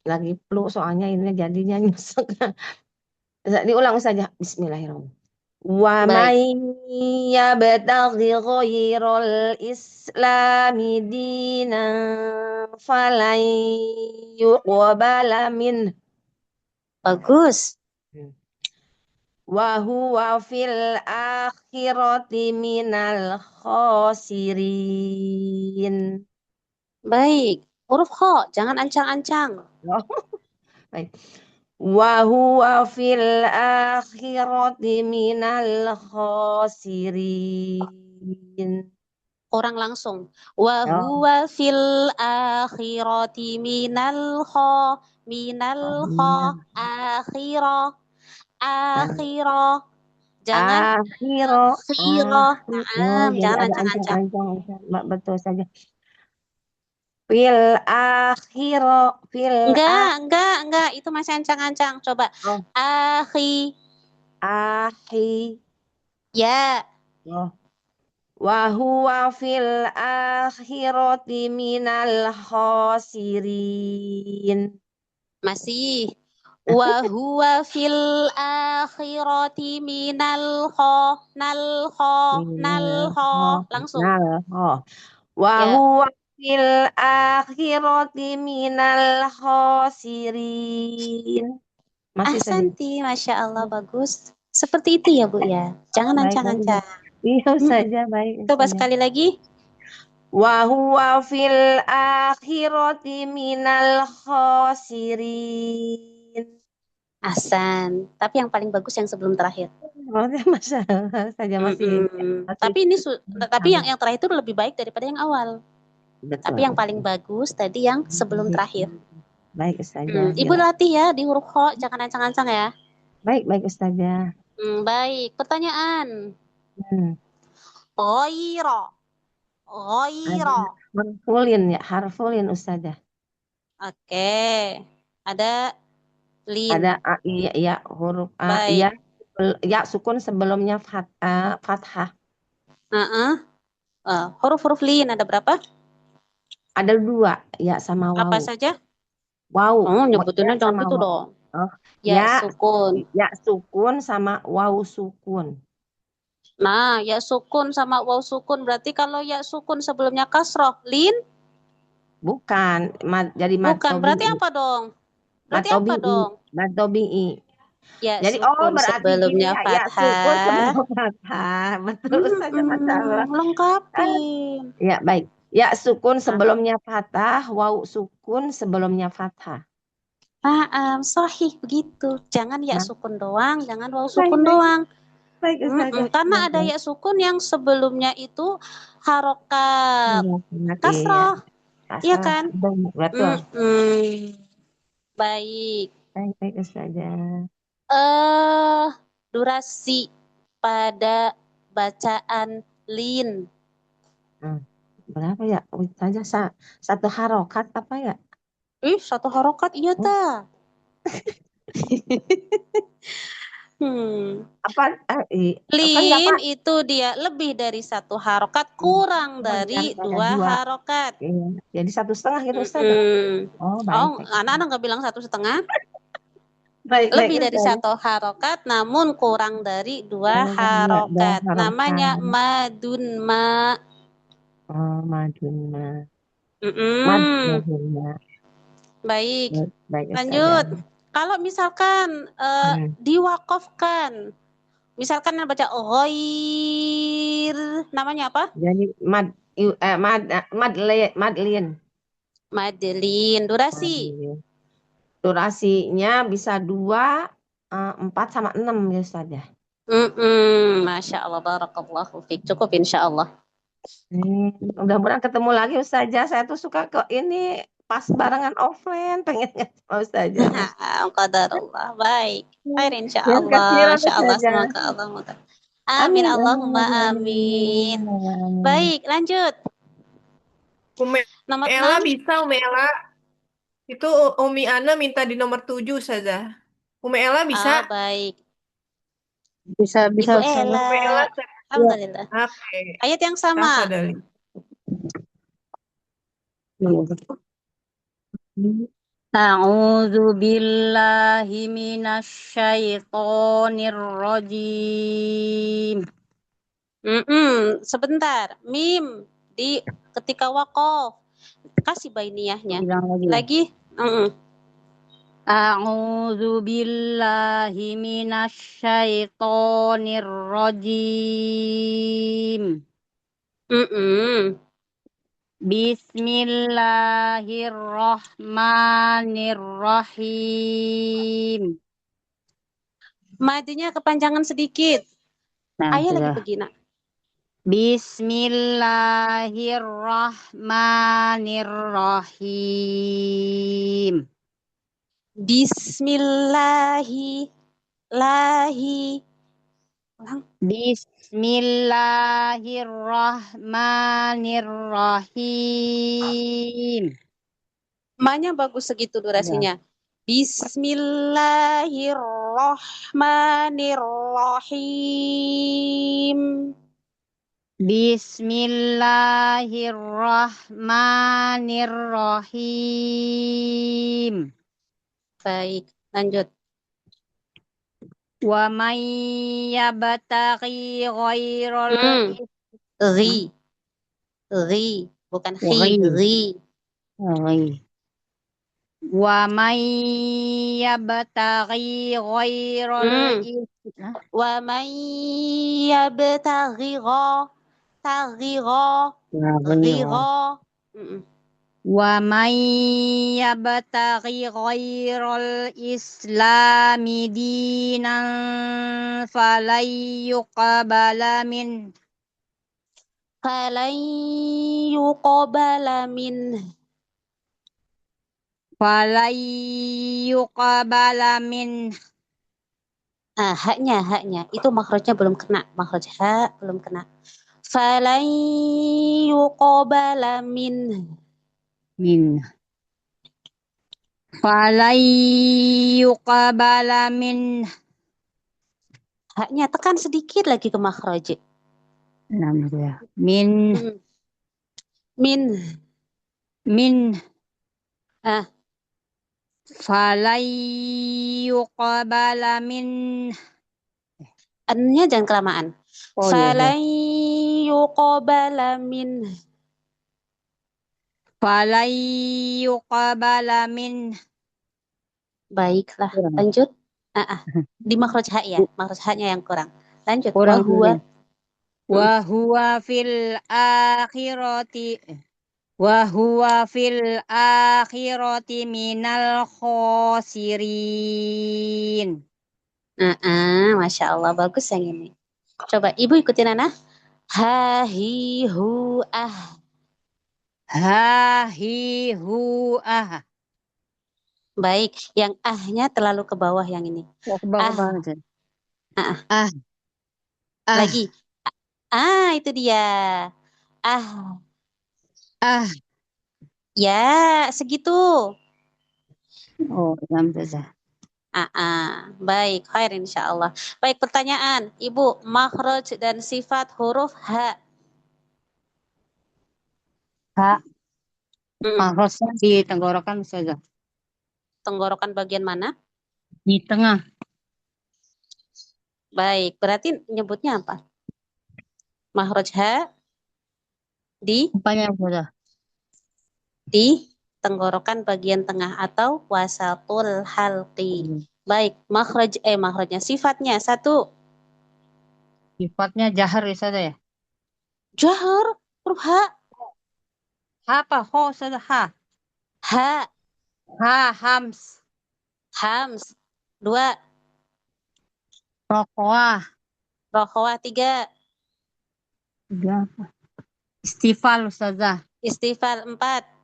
Lagi flu soalnya ini jadinya nyusuk. Diulang saja. Bismillahirrahmanirrahim. Wa may yabtaghi ghairal islami dinan falan yuqbala minhu. Bagus. Wa huwa fil akhirati minal khasirin. Baik, huruf kho, jangan ancang-ancang. Baik. Wa huwa fil akhirati minal khasirin. Kurang langsung. Wa Oh, huwa fil akhirati minal akhirah jangan akhiro. akhirah. Oh, jadi Jangan ada ancang-ancang. ancang-ancang. Betul saja. Fil akhiro. Enggak, itu masih ancang-ancang. Coba. Oh, Akhi, ahi. ya. Oh. Wa huwa fil akhirati minal khosirin. Masih. Wa huwa fil akhirati minal langsung. Wa Ya. huwa fil akhirati minal khosirin. Masih saja. Ahsanti, Masya Allah, bagus. Seperti itu ya, Bu ya. Jangan Baik, ancang-ancang. iya saja, baik Coba saja. sekali lagi. Wa huwa fil akhirati minal khosirin. Ahsan. Tapi yang paling bagus yang sebelum terakhir. Berarti masalah saja masih Tapi yang terakhir itu lebih baik daripada yang awal. betul. Tapi yang paling bagus tadi yang sebelum terakhir. Baik Ustazah. Ibu latih ya di huruf kho, jangan ancang-ancang ya. Baik Ustazah. Baik. Pertanyaan. Ghaira. Harfulin Ustazah. Oke. Ada lin. Ada ya huruf Baik. ya sukun sebelumnya fathah. Huruf-huruf lin ada berapa? Ada 2, ya sama waw. Apa saja? Waw. Nyebutinnya Ya jangan sama gitu waw. dong. Oh, Ya sukun. Ya sukun sama waw sukun. Nah, ya sukun sama waw sukun berarti kalau ya sukun sebelumnya kasroh, lin? Bukan, jadi mad Bukan, berarti tobi'i. apa dong? Berarti Mad apa dong? Mad tobi'i. Ya Jadi sukun berarti sebelumnya gini ya sukun fathah. sebelum fathah. Betul saja masalah. Lengkapin. Ya, baik. Ya sukun sebelumnya fathah, waw sukun sebelumnya fathah. Sahih begitu. Jangan ya sukun doang, jangan waw sukun Baik. doang. Baik, Karena ada ya sukun yang sebelumnya itu harokat kasroh. Iya kan? Betul. Baik. Baik Ustazah. Durasi pada bacaan lin. Berapa ya? Ustazah satu harokat apa ya? Satu harokat iya ta. Lin itu dia lebih dari satu harokat, kurang dari 2 harokat. Jadi 1,5 gitu Ustaz. Anak-anak nggak bilang 1,5. Lebih dari 1 harokat, namun kurang dari 2 harokat. Namanya madun ma. Madun ma. Baik. Lanjut. Kalau misalkan diwakafkan, misalkan baca ghair, namanya apa? Jadi madlin. Durasi. Durasinya bisa 2, 4 sama 6 ya Ustaz ya. Masya Allah, barakallahu fiik. Cukup insya Allah. Mudah-mudahan ketemu lagi Ustazah. Saya tuh suka ke ini pas barengan offline, pengen ketemu Ustazah. Qadarullah. Baik. Khair insya Allah. Insya Allah semoga Allah mudah. Amin. Allahumma amin. Baik, lanjut. Nomor Ella bisa, Umi Ella. Itu Umi Ana minta di nomor 7 saja. Umi Ella bisa? Baik. Bisa. Ibu Ella. Alhamdulillah. Ayat yang sama. A'udzu billahi minasyaitonir rajim. Sebentar. Mim di ketika waqaf. Kasih bainiyahnya. Lagi. A'udzu billahi minasyaitonir rajim. Bismillahirrahmanirrahim. Madunya kepanjangan sedikit. Ayah lagi begini. Bismillahirrahmanirrahim. Bismillahi lahi. Ulang. Bismillahirrahmanirrahim. Ma-nya bagus segitu durasinya. Bismillahirrahmanirrahim. Bismillahirrahmanirrahim. Baik, lanjut. Wa may yabtaghi ghairal Ri, bukan khi, Ri. ri. Wa may yabtaghi ghairal Wa may yabtaghi ghira. Wa may yabtaghi ghairal islami dinan falan yuqbala min Haknya itu makhrajnya belum kena, makhraj ha belum kena. Falan yuqbala min. Falan yuqbala min. Haknya tekan sedikit lagi ke makhraj. Min. Falan yuqbala min. An-nya jangan kelamaan. Falan yuqbala min. Falan yuqbala min. Baiklah, lanjut. Di makhraj ha ya, makhraj ha-nya yang kurang. Lanjut. Wa huwa fil akhirati minal khosirin. Masya Allah, bagus yang ini. Coba Ibu ikutin Ana. Ha hi hu ah. Ha hi hu ah. Baik, yang ahnya terlalu ke bawah yang ini. Ke bawah. Lagi. Itu dia. Ya, segitu. Baik, khair insyaallah. Baik, pertanyaan. Ibu, makhraj dan sifat huruf ha. Makhrajnya di tenggorokan saja. Tenggorokan bagian mana? Di tengah. Baik, berarti nyebutnya apa? Makhraj ha di tenggorokan bagian tengah atau wasatul halqi. Baik, makhrajnya sifatnya satu. Sifatnya jahar saja ya? Jahar, huruf ha. Ha apa? Ho saja ha. Ha. Hams. Dua. Rokoah. 3. Istifal ustazah. Istifal 4.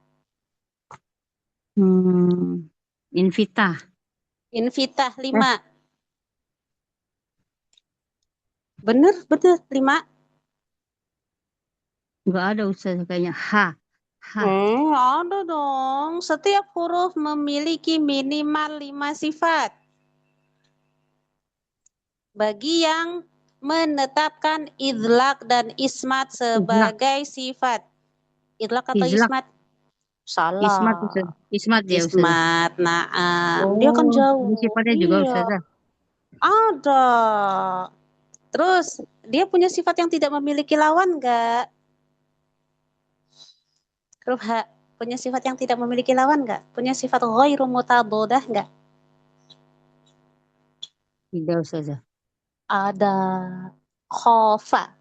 Invitah 5. Bener 5. Enggak ada ustazah kayaknya ha. Ada dong. Setiap huruf memiliki minimal 5 sifat. Bagi yang menetapkan idlaq dan ismat sebagai sifat. Idlaq atau ismat? Salah. Ismat ya ustazah. Ismat, dia kan jauh. Sifatnya juga ustazah. Ada. Terus dia punya sifat yang tidak memiliki lawan enggak? Huruf ha punya sifat yang tidak memiliki lawan enggak? Punya sifat ghairu mutabodah enggak? Tidak ustazah. Ada. Khofa.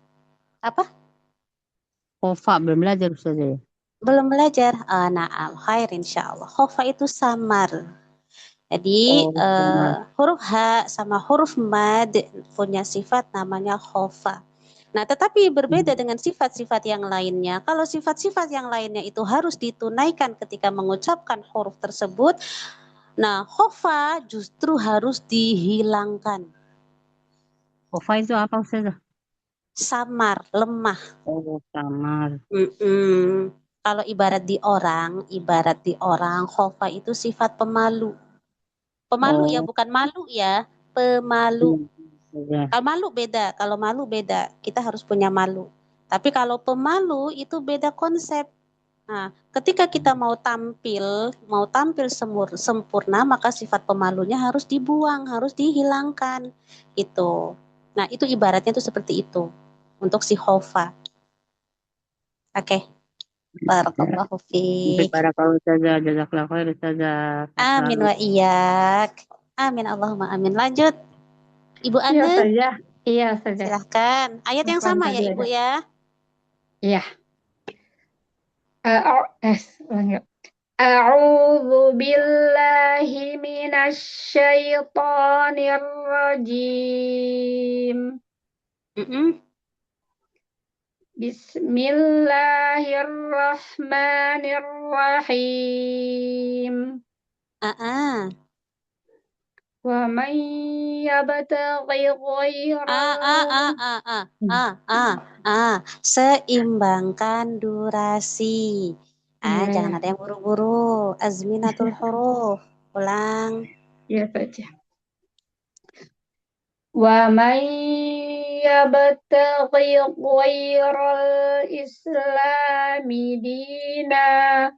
Apa? Khofa belum belajar ustazah ya? Belum belajar? Na'am, khair insyaallah. Khofa itu samar. Jadi huruf ha sama huruf mad punya sifat namanya khofa. Nah, tetapi berbeda dengan sifat-sifat yang lainnya. Kalau sifat-sifat yang lainnya itu harus ditunaikan ketika mengucapkan huruf tersebut, nah khofa justru harus dihilangkan. Khofa itu apa Ustazah? Samar, lemah. Oh, samar. Kalau ibarat di orang, khofa itu sifat pemalu. Pemalu ya, bukan malu ya, pemalu. Kalau malu beda, kita harus punya malu. Tapi kalau pemalu itu beda konsep. Nah, ketika kita mau tampil sempurna, maka sifat pemalunya harus dibuang, harus dihilangkan. Itu. Nah, itu ibaratnya itu seperti itu untuk si khofa. Oke. Barakallahu fiik. Barakallahu Ustazah, jazakallahu khair Ustazah. Amin wa iyak. Amin Allahumma amin. Lanjut. Ibu Iya Ane, saja. Iya saja. silahkan. Ayat yang Afwan, sama ya tadi Ibu ada. ya. Iya. Lanjut. A'udzu billahi minasyaitonir rajim. Bismillahirrahmanirrahim. Wa man yabtaghi Seimbangkan durasi. Jangan ada yang buru-buru. Azminatul huruf. Ulang. Ya saja. Wa man yabtaghi ghairal islami dina.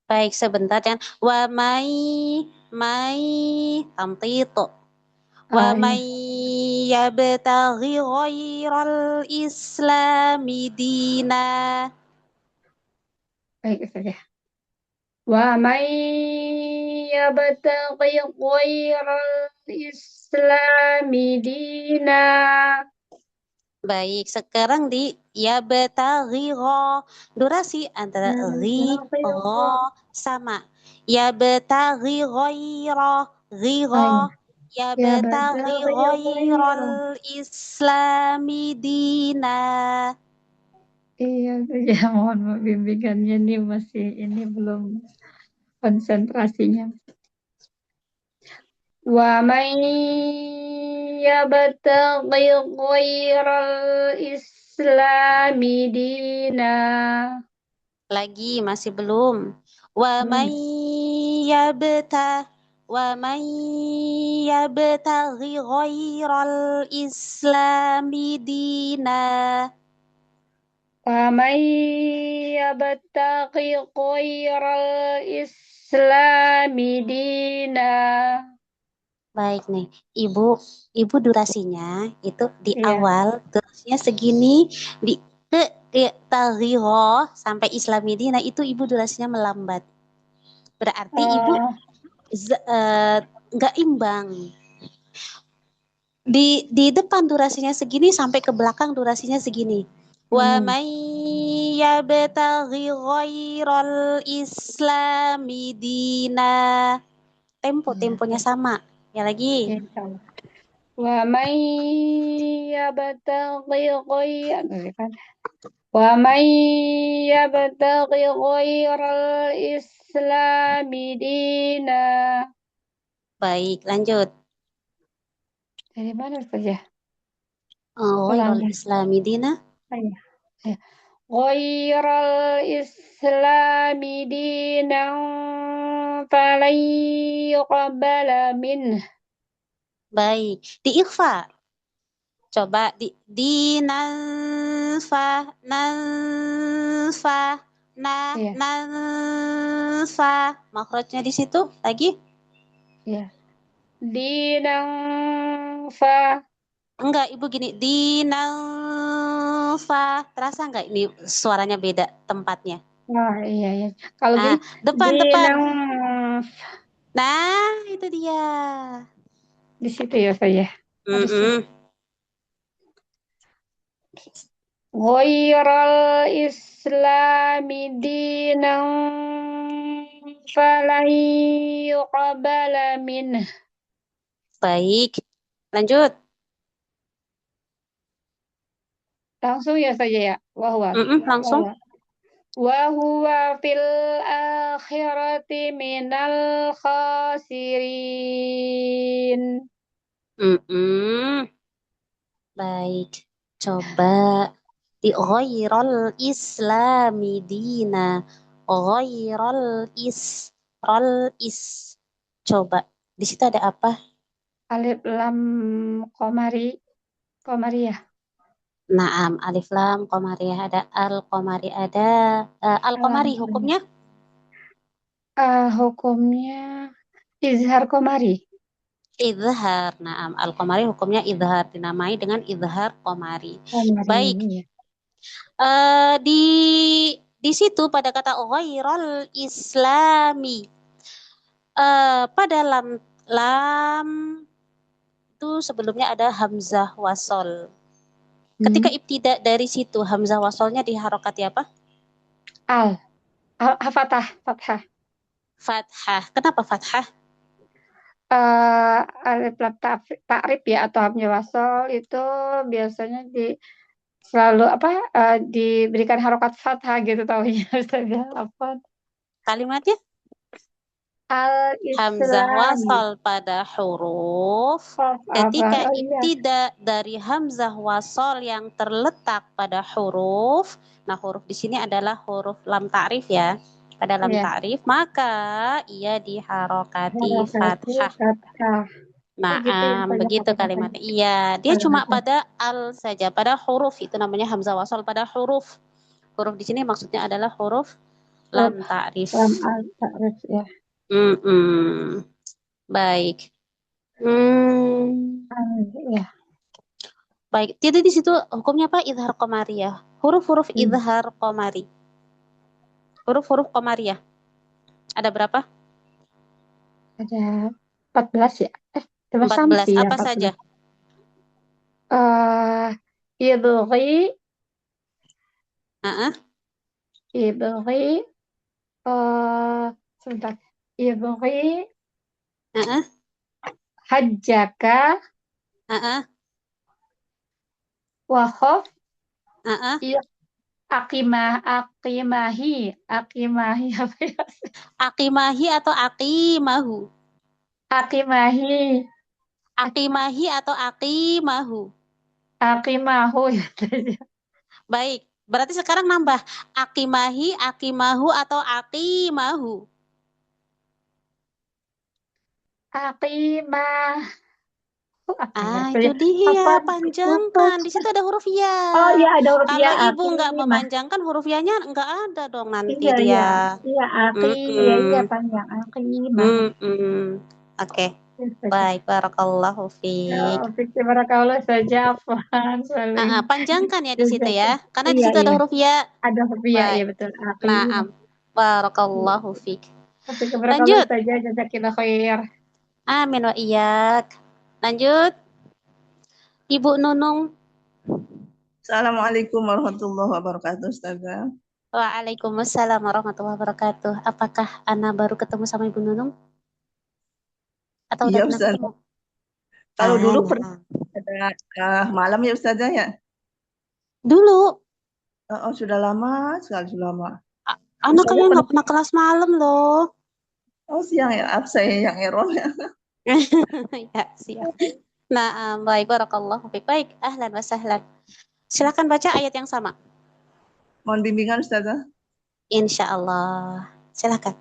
Baik, sebentar kan. Wa mai tamtito. Wa may yabtaghi ghairal islami dina. Baik saja. Wa man yabtaghi ghairal islami dina. Baik, sekarang di yabtaghi gha. Durasi antara ri gha sama. Yabtaghi ghaira ghira. Yabtaghi ghairal islami dina. Iya saja, mohon bimbingannya nih masih ini belum konsentrasinya. Wa man yabtaghi ghairal islami dina. Lagi masih belum. Wa may yabtaghi ghairal islami dina. Wa man yabtaghi ghairal islami dina. Baik nih, Ibu durasinya itu di awal durasinya segini, di Taghiro sampai Islamidina itu Ibu durasinya melambat. Berarti Ibu nggak imbang. Di depan durasinya segini sampai ke belakang durasinya segini. Wa may yabtaghi ghairal islami dina. Temponya sama. Ya lagi. Wa may yabtaghi ghairal islami dina. Baik, lanjut. Dari mana saja? Ghairal islami dina. Ghairal islami dina falan yuqbala minhu. Baik, di ikhfa. Coba di nanfa makhrajnya di situ lagi? Ya. Di nanfa. Enggak, Ibu gini, di nanfa. Terasa enggak ini suaranya beda tempatnya? Oh iya. Kalau gini depan. Nah, itu dia. Di situ ya saya. Ghairal islami dinan falan yuqbala minhu. Baik, lanjut. Langsung ya saja ya. Wahwa. Langsung. Wahwa. Wahuwa fil akhirati minal khasirin. Baik. Coba di ghairul islami dina. Ghairul is. Coba. Di situ ada apa? Alif lam Qamariyah. Naam, alif lam qamariyah ada al-qamari ada al-qamari hukumnya Hukumnya izhar Qamari. izhar. Naam, al-qamari hukumnya izhar, dinamai dengan izhar qamari. Qamari, Baik. ya. Di situ pada kata ghairul islami pada lam itu sebelumnya ada hamzah wasol. Ketika ibtida dari situ hamzah wasolnya diharokati apa? Fathah. Fathah. Kenapa fathah? Alif lam ta'rif ya atau hamzah wasol itu biasanya selalu diberikan harokat fathah gitu taunya Ustazah. Apa? Kalimatnya? Hamzah wasal pada huruf ketika ibtida dari hamzah wasal yang terletak pada huruf. Nah, huruf di sini adalah huruf lam ta'rif ya. Pada lam ta'rif maka ia diharokati fathah. Nah, begitu kalimatnya. Iya, dia cuma pada al saja, pada huruf itu namanya hamzah wasal pada huruf. Huruf di sini maksudnya adalah huruf lam ta'rif. Lam ta'rif ya. Baik. Ya. Baik. Jadi di situ hukumnya apa? Izhar qamariyah. Huruf-huruf izhar qamari. Huruf-huruf qamariyah. Ada berapa? Ada 14 ya. 14. Apa saja? Ibghi. Ibghi. Sebentar. Ibghi. Hajjaka. Wakhaf. Aqimahi apa ya? Aqimahi atau aqimahu? Aqimahi atau aqimahu? Aqimahu ya. Baik, berarti sekarang nambah aqimahi, aqimahu atau aqimahu? Aqimah. Itu dia, panjangkan. Di situ ada huruf ya. Oh iya, ada huruf ya. Kalau ibu nggak memanjangkan huruf ya-nya nggak ada dong nanti dia. Iya, iya panjang. Aqimah. Oke. Baik, barakallahu fiik. Barakallah saja. Panjangkan ya di situ ya. Karena di situ ada huruf ya. Ada huruf ya, iya betul. Naam. Barakallahu fiik. Lanjut. Saja, jazakillah khair. Amin wa iyak. Lanjut. Ibu Nunung. Assalamualaikum warahmatullahi wabarakatuh, Ustazah. Waalaikumsalam warahmatullahi wabarakatuh. Apakah Ana baru ketemu sama Ibu Nunung? Atau iya, udah pernah ketemu? Kalau dulu pernah ada malam ya Ustazah ya? Dulu? Sudah lama sekali, sudah lama. Anak kayaknya nggak pernah kelas malam loh. Oh siang ya, saya yang error ya. Ya, siap. Nah, baik, barakallahu fiik. Baik, ahlan wa sahlan. Silakan baca ayat yang sama. Mohon bimbingan Ustazah. Insyaallah. Silakan.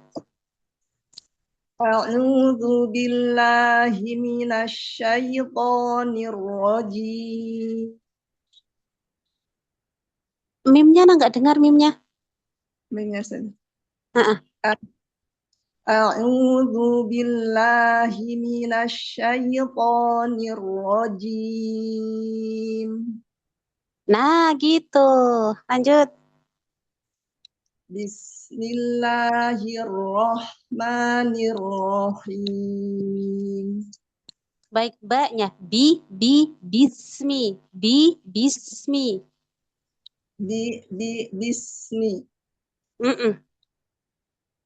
A'udzu billahi minasyaitonir rajim. Mimnya nggak dengar mimnya? Mimnya saja. A'udzu billahi minasyaitonir rajim. Nah, gitu. Lanjut. Bismillahirrahmanirrahim. Baik, ba-nya bismi. Bismi. Bismi.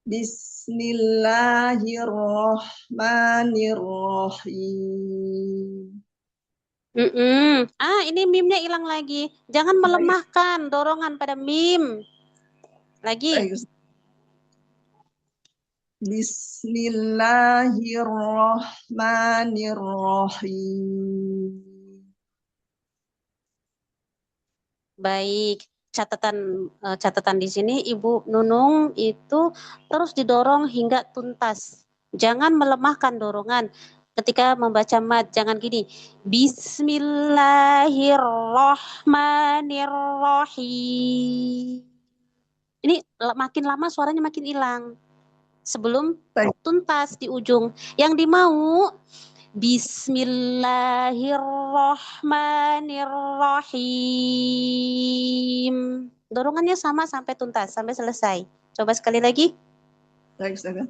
Bismillahirrahmanirrahim. Ini mimnya hilang lagi. Jangan melemahkan dorongan pada mim. Lagi. Baik, Ustazah. Bismillahirrahmanirrahim. Baik, catatan di sini Ibu Nunung itu terus didorong hingga tuntas. Jangan melemahkan dorongan ketika membaca mad, jangan gini. Bismillahirrahmanirrahim. Ini makin lama suaranya makin hilang sebelum tuntas di ujung. Yang dimau Bismillahirrahmanirrahim. Dorongannya sama sampai tuntas, sampai selesai. Coba sekali lagi. Baik, Ustazah.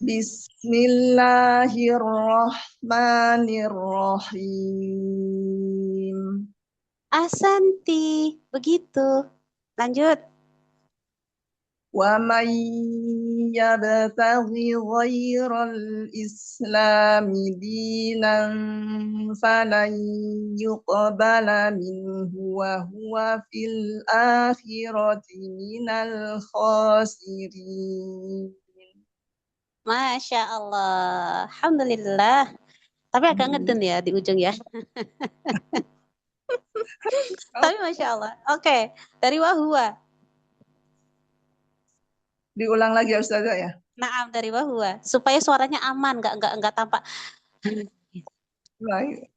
Bismillahirrahmanirrahim. Ahsanti, begitu. Lanjut. Wa may yabtaghi ghairal islami dinan falan yuqbala minhu wa huwa fil akhirati minal khasirin. Masya Allah, alhamdulillah. Tapi agak ngeden ya di ujung ya. Tapi Masya Allah. Oke, dari wahua. Diulang lagi ya Ustazah ya. Naam, dari wahua, supaya suaranya aman, enggak tampak.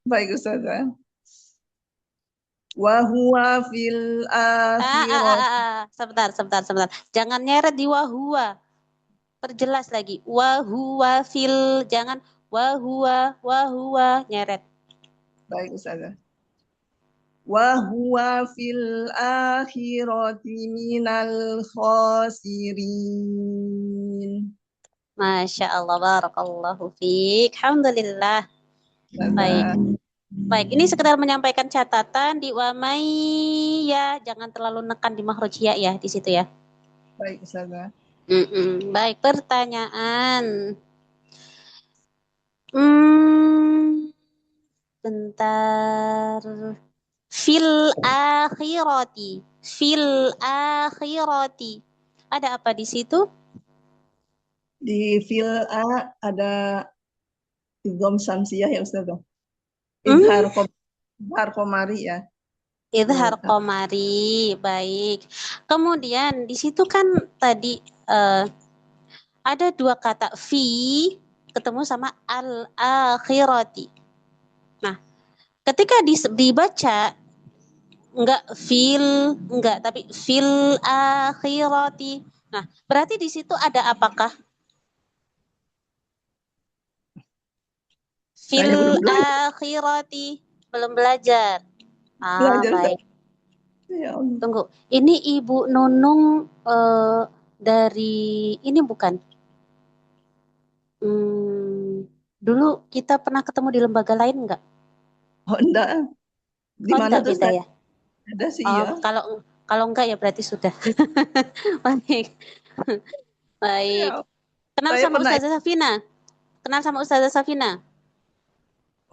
Baik Ustazah. Wa huwa fil akhirati. Sebentar. Jangan nyeret di wahua. Perjelas lagi. Wahua fil, jangan wahua nyeret. Baik Ustazah. Wa huwa fil akhirati minal khasirin. Masya Allah, barakallahu fiik. Alhamdulillah. Baik, ini sekedar menyampaikan catatan di wamai ya, jangan terlalu nekan di makhraj ya di situ ya. Baik Ustazah. Baik, pertanyaan. Bentar. Fil akhirati. Ada apa di situ? Di fil a ada idgham samsiyah ya Ustazah. Idhar qamari ya. Idhar qamari, baik. Kemudian di situ kan tadi ada dua kata fi ketemu sama al-akhirati. Nah, ketika dibaca tapi fil akhirati. Nah, berarti di situ ada apakah? Fil akhirati, belum belajar. Baik. Ya, tunggu, ini Ibu Nunung dari ini bukan? Dulu kita pernah ketemu di lembaga lain enggak? Oh enggak. Di mana tuh beda ya? Ada sih ya. Kalau enggak ya berarti sudah. Baik. Kenal sama Ustazah Safina?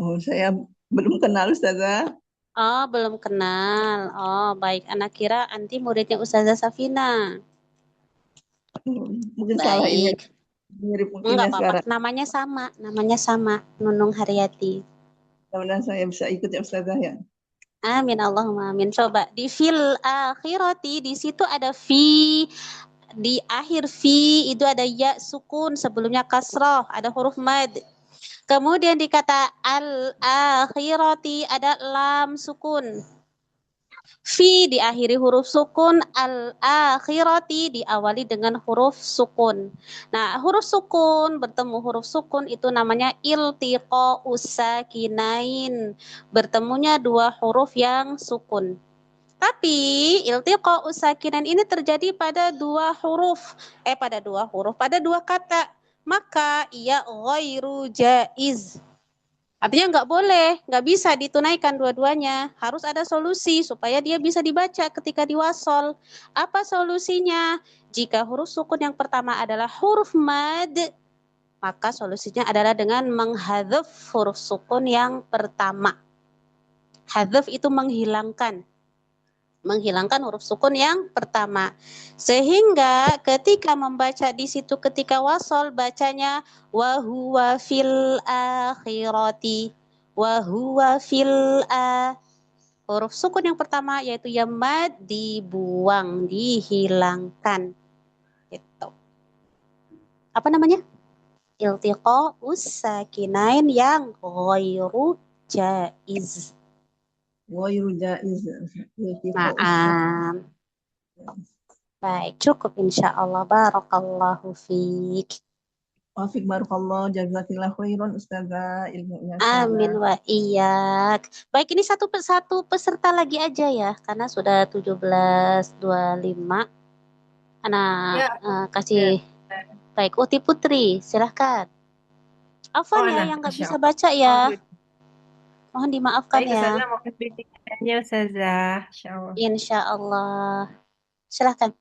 Oh, saya belum kenal Ustazah. Oh, belum kenal. Oh, baik. Anak kira anti muridnya Ustazah Safina. Mungkin salah ini. Mirip enggak apa-apa. Namanya sama. Nunung Haryati. Mudah-mudahan saya bisa ikut ya Ustazah ya. Amin, Allahumma amin. Coba di fil akhirati, di situ ada fi, di akhir fi itu ada ya sukun, sebelumnya kasroh, ada huruf mad. Kemudian di kata al-akhirati ada lam sukun. Fi diakhiri huruf sukun, al-akhirati diawali dengan huruf sukun. Nah, huruf sukun bertemu huruf sukun itu namanya iltiqa'us sakinain. Bertemunya dua huruf yang sukun. Tapi iltiqa'us sakinain ini terjadi pada dua kata. Maka ia ghairu jaiz. Artinya nggak boleh, nggak bisa ditunaikan dua-duanya. Harus ada solusi supaya dia bisa dibaca ketika diwasol. Apa solusinya? Jika huruf sukun yang pertama adalah huruf mad, maka solusinya adalah dengan menghadzaf huruf sukun yang pertama. Hadzaf itu menghilangkan huruf sukun yang pertama. Sehingga ketika membaca di situ ketika wasol bacanya wa huwa fil akhirati. Wa huwa fil a. Huruf sukun yang pertama yaitu ya mad dibuang, dihilangkan. Gitu. Apa namanya? Iltiqa'us sakinain yang ghairu jaiz. Ghairu jaiz. Naam. Baik, cukup insya Allah. Barakallahu fiik. Wafik barakallah, jazakillah khairan Ustazah, ilmunya Amin Ustazah. wa iyak. Baik, ini satu peserta lagi aja ya, karena sudah 17.25. Anak Ya. kasih. Baik, Uti Putri, silahkan. Afwan ya yang nggak bisa baca ya. Mohon dimaafkan Baik, ya. Ustazah, mohon bimbingannya Ustazah. Insyaallah. Insya Allah. Silahkan.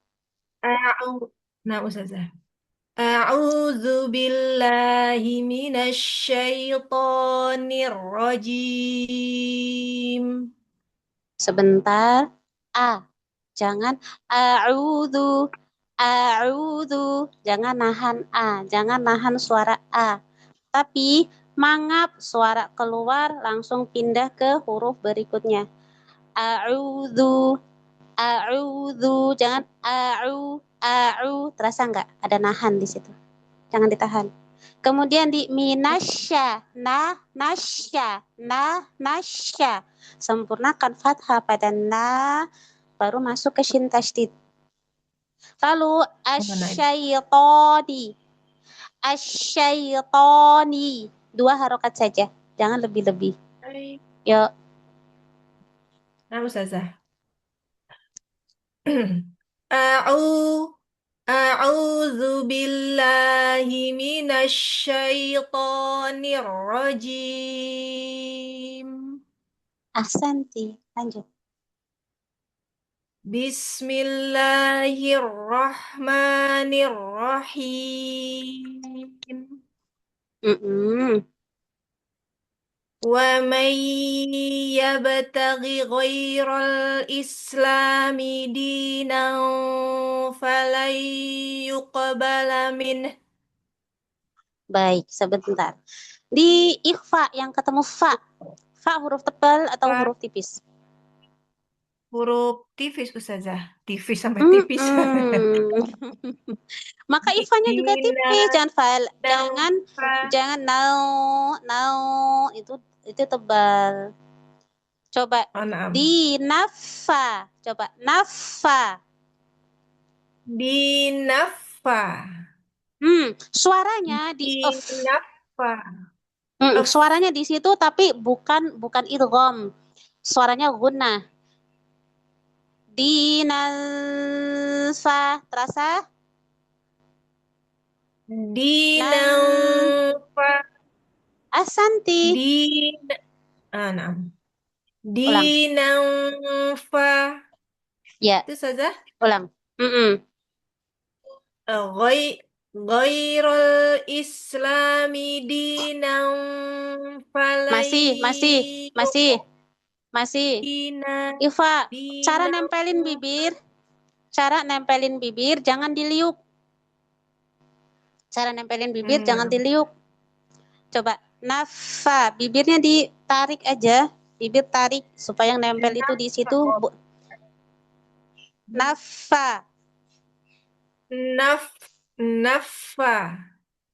Nah, Ustazah. A'udzu billahi minasy syaithanir rajim. Sebentar. Jangan a'udzu. Jangan nahan jangan nahan suara a. Tapi mangap suara keluar langsung pindah ke huruf berikutnya. A'udzu. Jangan terasa nggak ada nahan di situ. Jangan ditahan. Kemudian di minasya, nasya. Sempurnakan fathah pada na, baru masuk ke shin tasydid. Lalu asyaiqoni. 2 harokat saja, jangan lebih-lebih. Yuk. Nah, Ustazah. A'udzu billahi minasy syaithanir rajim. Ahsanti, lanjut. Bismillahirrahmanirrahim. Wa man yabtaghi ghairal islami dinan falan yuqbala minh. Baik, sebentar. Di ikhfa yang ketemu fa huruf tebal atau huruf tipis? Huruf tipis, Ustazah. Tipis sampai tipis. Maka ikhfanya juga tipis, jangan nau itu tebal. Coba di nafa, coba nafa. Di nafa. Suaranya di nafa. Suaranya di situ tapi bukan idgham. Suaranya gunnah. Dinanfa, terasa? Dinanfa. Ahsanti. Dinanfa. Ya. Itu saja? Ulang. Ghairul islami dinan falai. Masih. Iva, cara nempelin bibir jangan diliuk. Jangan diliuk. Coba nafa, bibirnya ditarik aja. Bibir tarik supaya yang nempel itu di situ. Nafa. Nafa.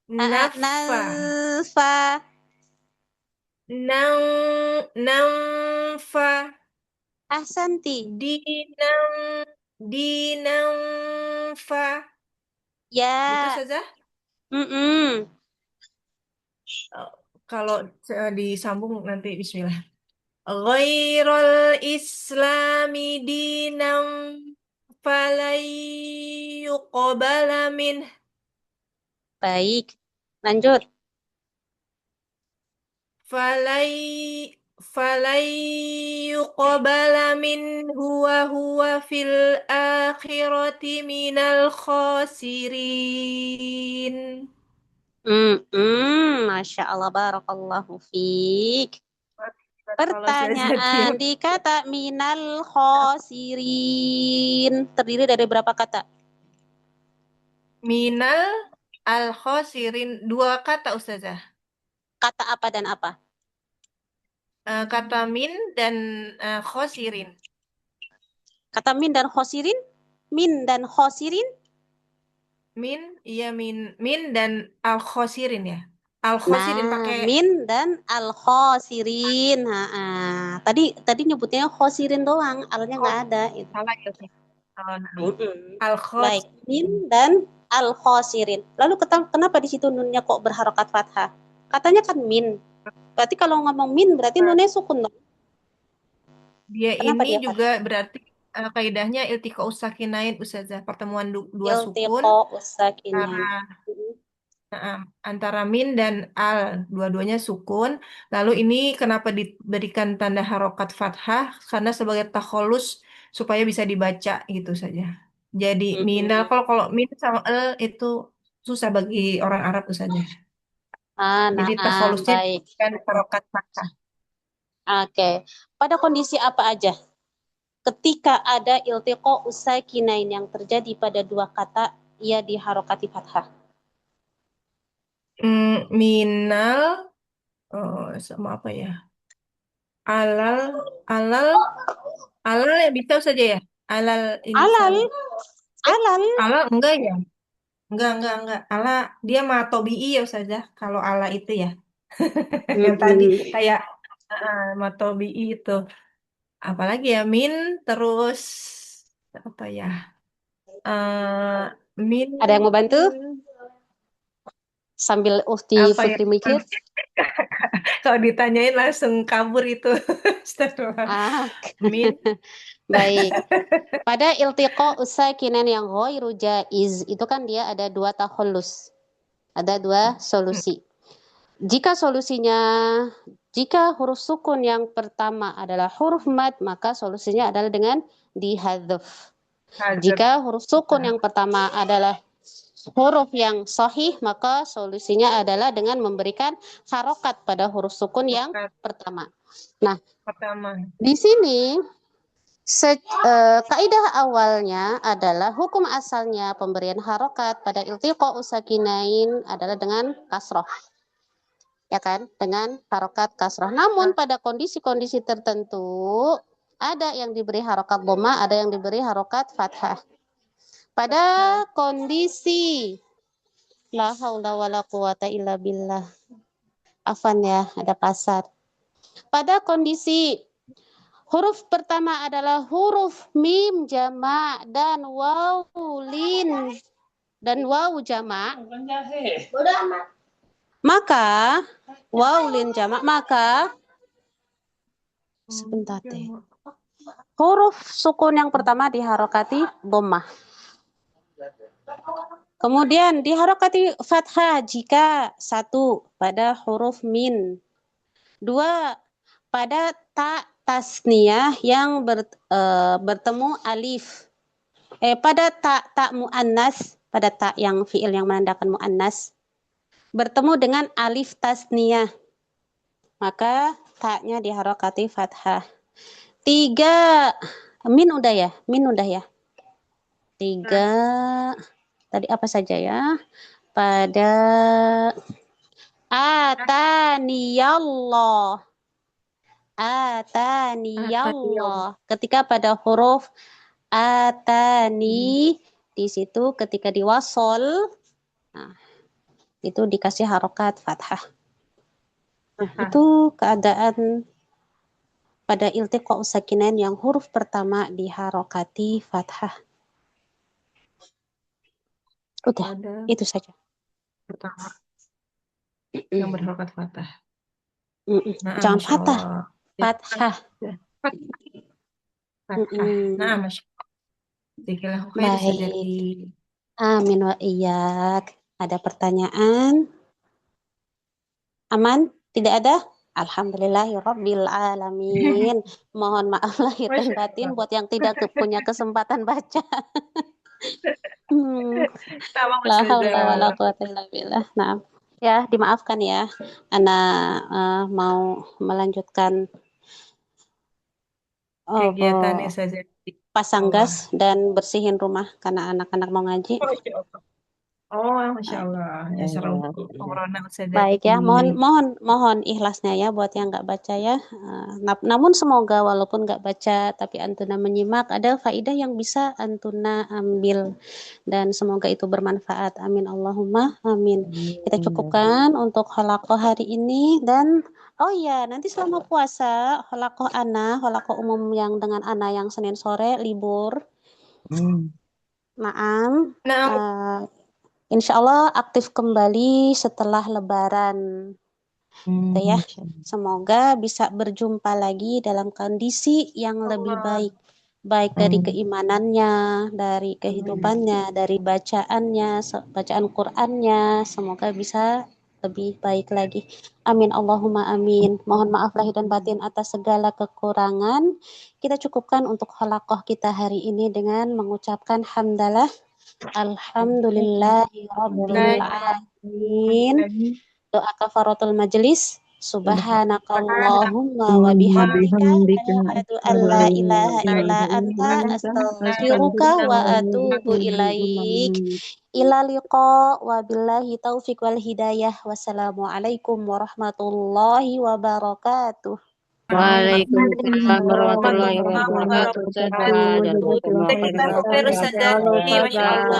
Nanfa. Ahsanti. Dinanfa. Ya. Gitu saja? Kalau disambung nanti bismillah. Ghairul islami dinan falai yuqbala minh. Baik. Lanjut. Falai yuqbala minhu wa huwa fil akhirati minal khasirin. Masya Allah, barakallahu fiik. kalau saya Pertanyaan di kata minal khosirin terdiri dari berapa kata? Minal al-khosirin 2 kata Ustazah. Kata apa dan apa? Kata min dan khosirin. Kata min dan khosirin? Min dan khosirin? Min dan al-khosirin ya. Al-khosirin pakai min dan al-khosirin. Tadi nyebutnya khosirin doang, alnya nggak ada. salah ya. Baik, Al-khosirin. min dan al-khosirin. Lalu kenapa di situ nunnya kok berharokat fathah? Katanya kan min. Berarti kalau ngomong min berarti nunnya sukun dong. Dia Kenapa ini dia juga berarti kaidahnya iltiqa'us sakinain Ustazah, pertemuan dua sukun iltiqo usakinain? antara min dan al, dua-duanya sukun. Lalu ini kenapa diberikan tanda harokat fathah? Karena sebagai takholus supaya bisa dibaca gitu saja. Jadi minal, kalau min sama el itu susah bagi orang Arab saja. Jadi takholusnya Baik. kan harokat fathah. Oke. Pada kondisi apa aja? Ketika ada iltiqo usakinain yang terjadi pada dua kata, ia diharokati fathah. Minal sama apa ya? Alal, alal, alal ya bisa saja ya. Alal insan. Alal enggak ya? Enggak. Ala dia matobi'i ya Ustazah. Kalau ala itu ya. Yang tadi kayak matobi'i itu. Apalagi ya min terus apa ya? Min Ada yang mau bantu? Sambil Ufti apa ya? Putri mikir. Kalau ditanyain langsung kabur itu. Min. Baik. Pada iltiqo usakinan yang ghairu jaiz itu kan dia ada dua takhallus. Ada dua solusi. Jika huruf sukun yang pertama adalah huruf mad, maka solusinya adalah dengan dihadzaf. Jika huruf sukun yang pertama adalah huruf yang sahih, maka solusinya adalah dengan memberikan harokat pada huruf sukun yang pertama. Nah, di sini kaidah awalnya adalah hukum asalnya pemberian harokat pada iltiqo usakinain adalah dengan kasroh. Ya kan, dengan harokat kasroh. Namun pada kondisi-kondisi tertentu ada yang diberi harokat dhamma, ada yang diberi harokat fathah. Pada kondisi la haula wala quwata illa billah. Afan ya, ada pasar. Pada kondisi huruf pertama adalah huruf mim jamak dan waw lin dan waw jamak. Maka wawlin jamak, maka sebentar deh. Huruf sukun yang pertama diharokati dhammah. Kemudian diharokati fathah jika 1 pada huruf min. 2 pada ta tasniyah yang bertemu alif. Pada ta muannas, pada ta yang fiil yang menandakan muannas bertemu dengan alif tasniyah, maka ta-nya diharokati fathah. 3 min udah ya? 3 tadi apa saja ya? Pada ataniyallah. Ketika pada huruf atani di situ ketika diwasol, nah, itu dikasih harokat fathah. Nah, itu keadaan pada iltiqa usakinain yang huruf pertama diharokati fathah. Udah, itu saja. Pertama yang berharokat fathah. Jangan fathah. Fathah. Nah, Masya Allah. Baik. Amin wa iyyak. Ada pertanyaan? Aman? Tidak ada? Alhamdulillahirabbil alamin. Mohon maaf lahir dan batin buat yang tidak punya kesempatan baca. La haula wala quwata illa billah. Nah, ya dimaafkan ya. Ana mau melanjutkan kegiatannya saja. pasang Allah. gas dan bersihin rumah karena anak-anak mau ngaji. Masya Allah. Oh, Masya Allah. Ya seru obrolan saja. Baik ya, mohon ikhlasnya ya buat yang nggak baca ya. Namun semoga walaupun nggak baca tapi antuna menyimak ada faidah yang bisa antuna ambil dan semoga itu bermanfaat. Amin Allahumma amin. Kita cukupkan untuk halaqah hari ini dan oh iya nanti selama puasa halaqah umum yang dengan ana yang Senin sore libur. Naam. Insya Allah aktif kembali setelah Lebaran. Gitu ya. Semoga bisa berjumpa lagi dalam kondisi yang lebih baik. Baik dari keimanannya, dari kehidupannya, dari bacaannya, bacaan Qur'annya. Semoga bisa lebih baik lagi. Amin Allahumma amin. Mohon maaf lahir dan batin atas segala kekurangan. Kita cukupkan untuk halaqah kita hari ini dengan mengucapkan hamdalah. Alhamdulillahi Rabbil Alamin. Doa kafaratul majlis. Subhanakallahumma wa bihamdika asyhadu an la ilaha illa anta astaghfiruka wa atubu ilaik. Ila liqa wa billahi taufiq wal hidayah. Wassalamualaikum warahmatullahi wabarakatuh. Waalaikumsalam warahmatullahi wabarakatuh. Kita terus saja. Masya Allah.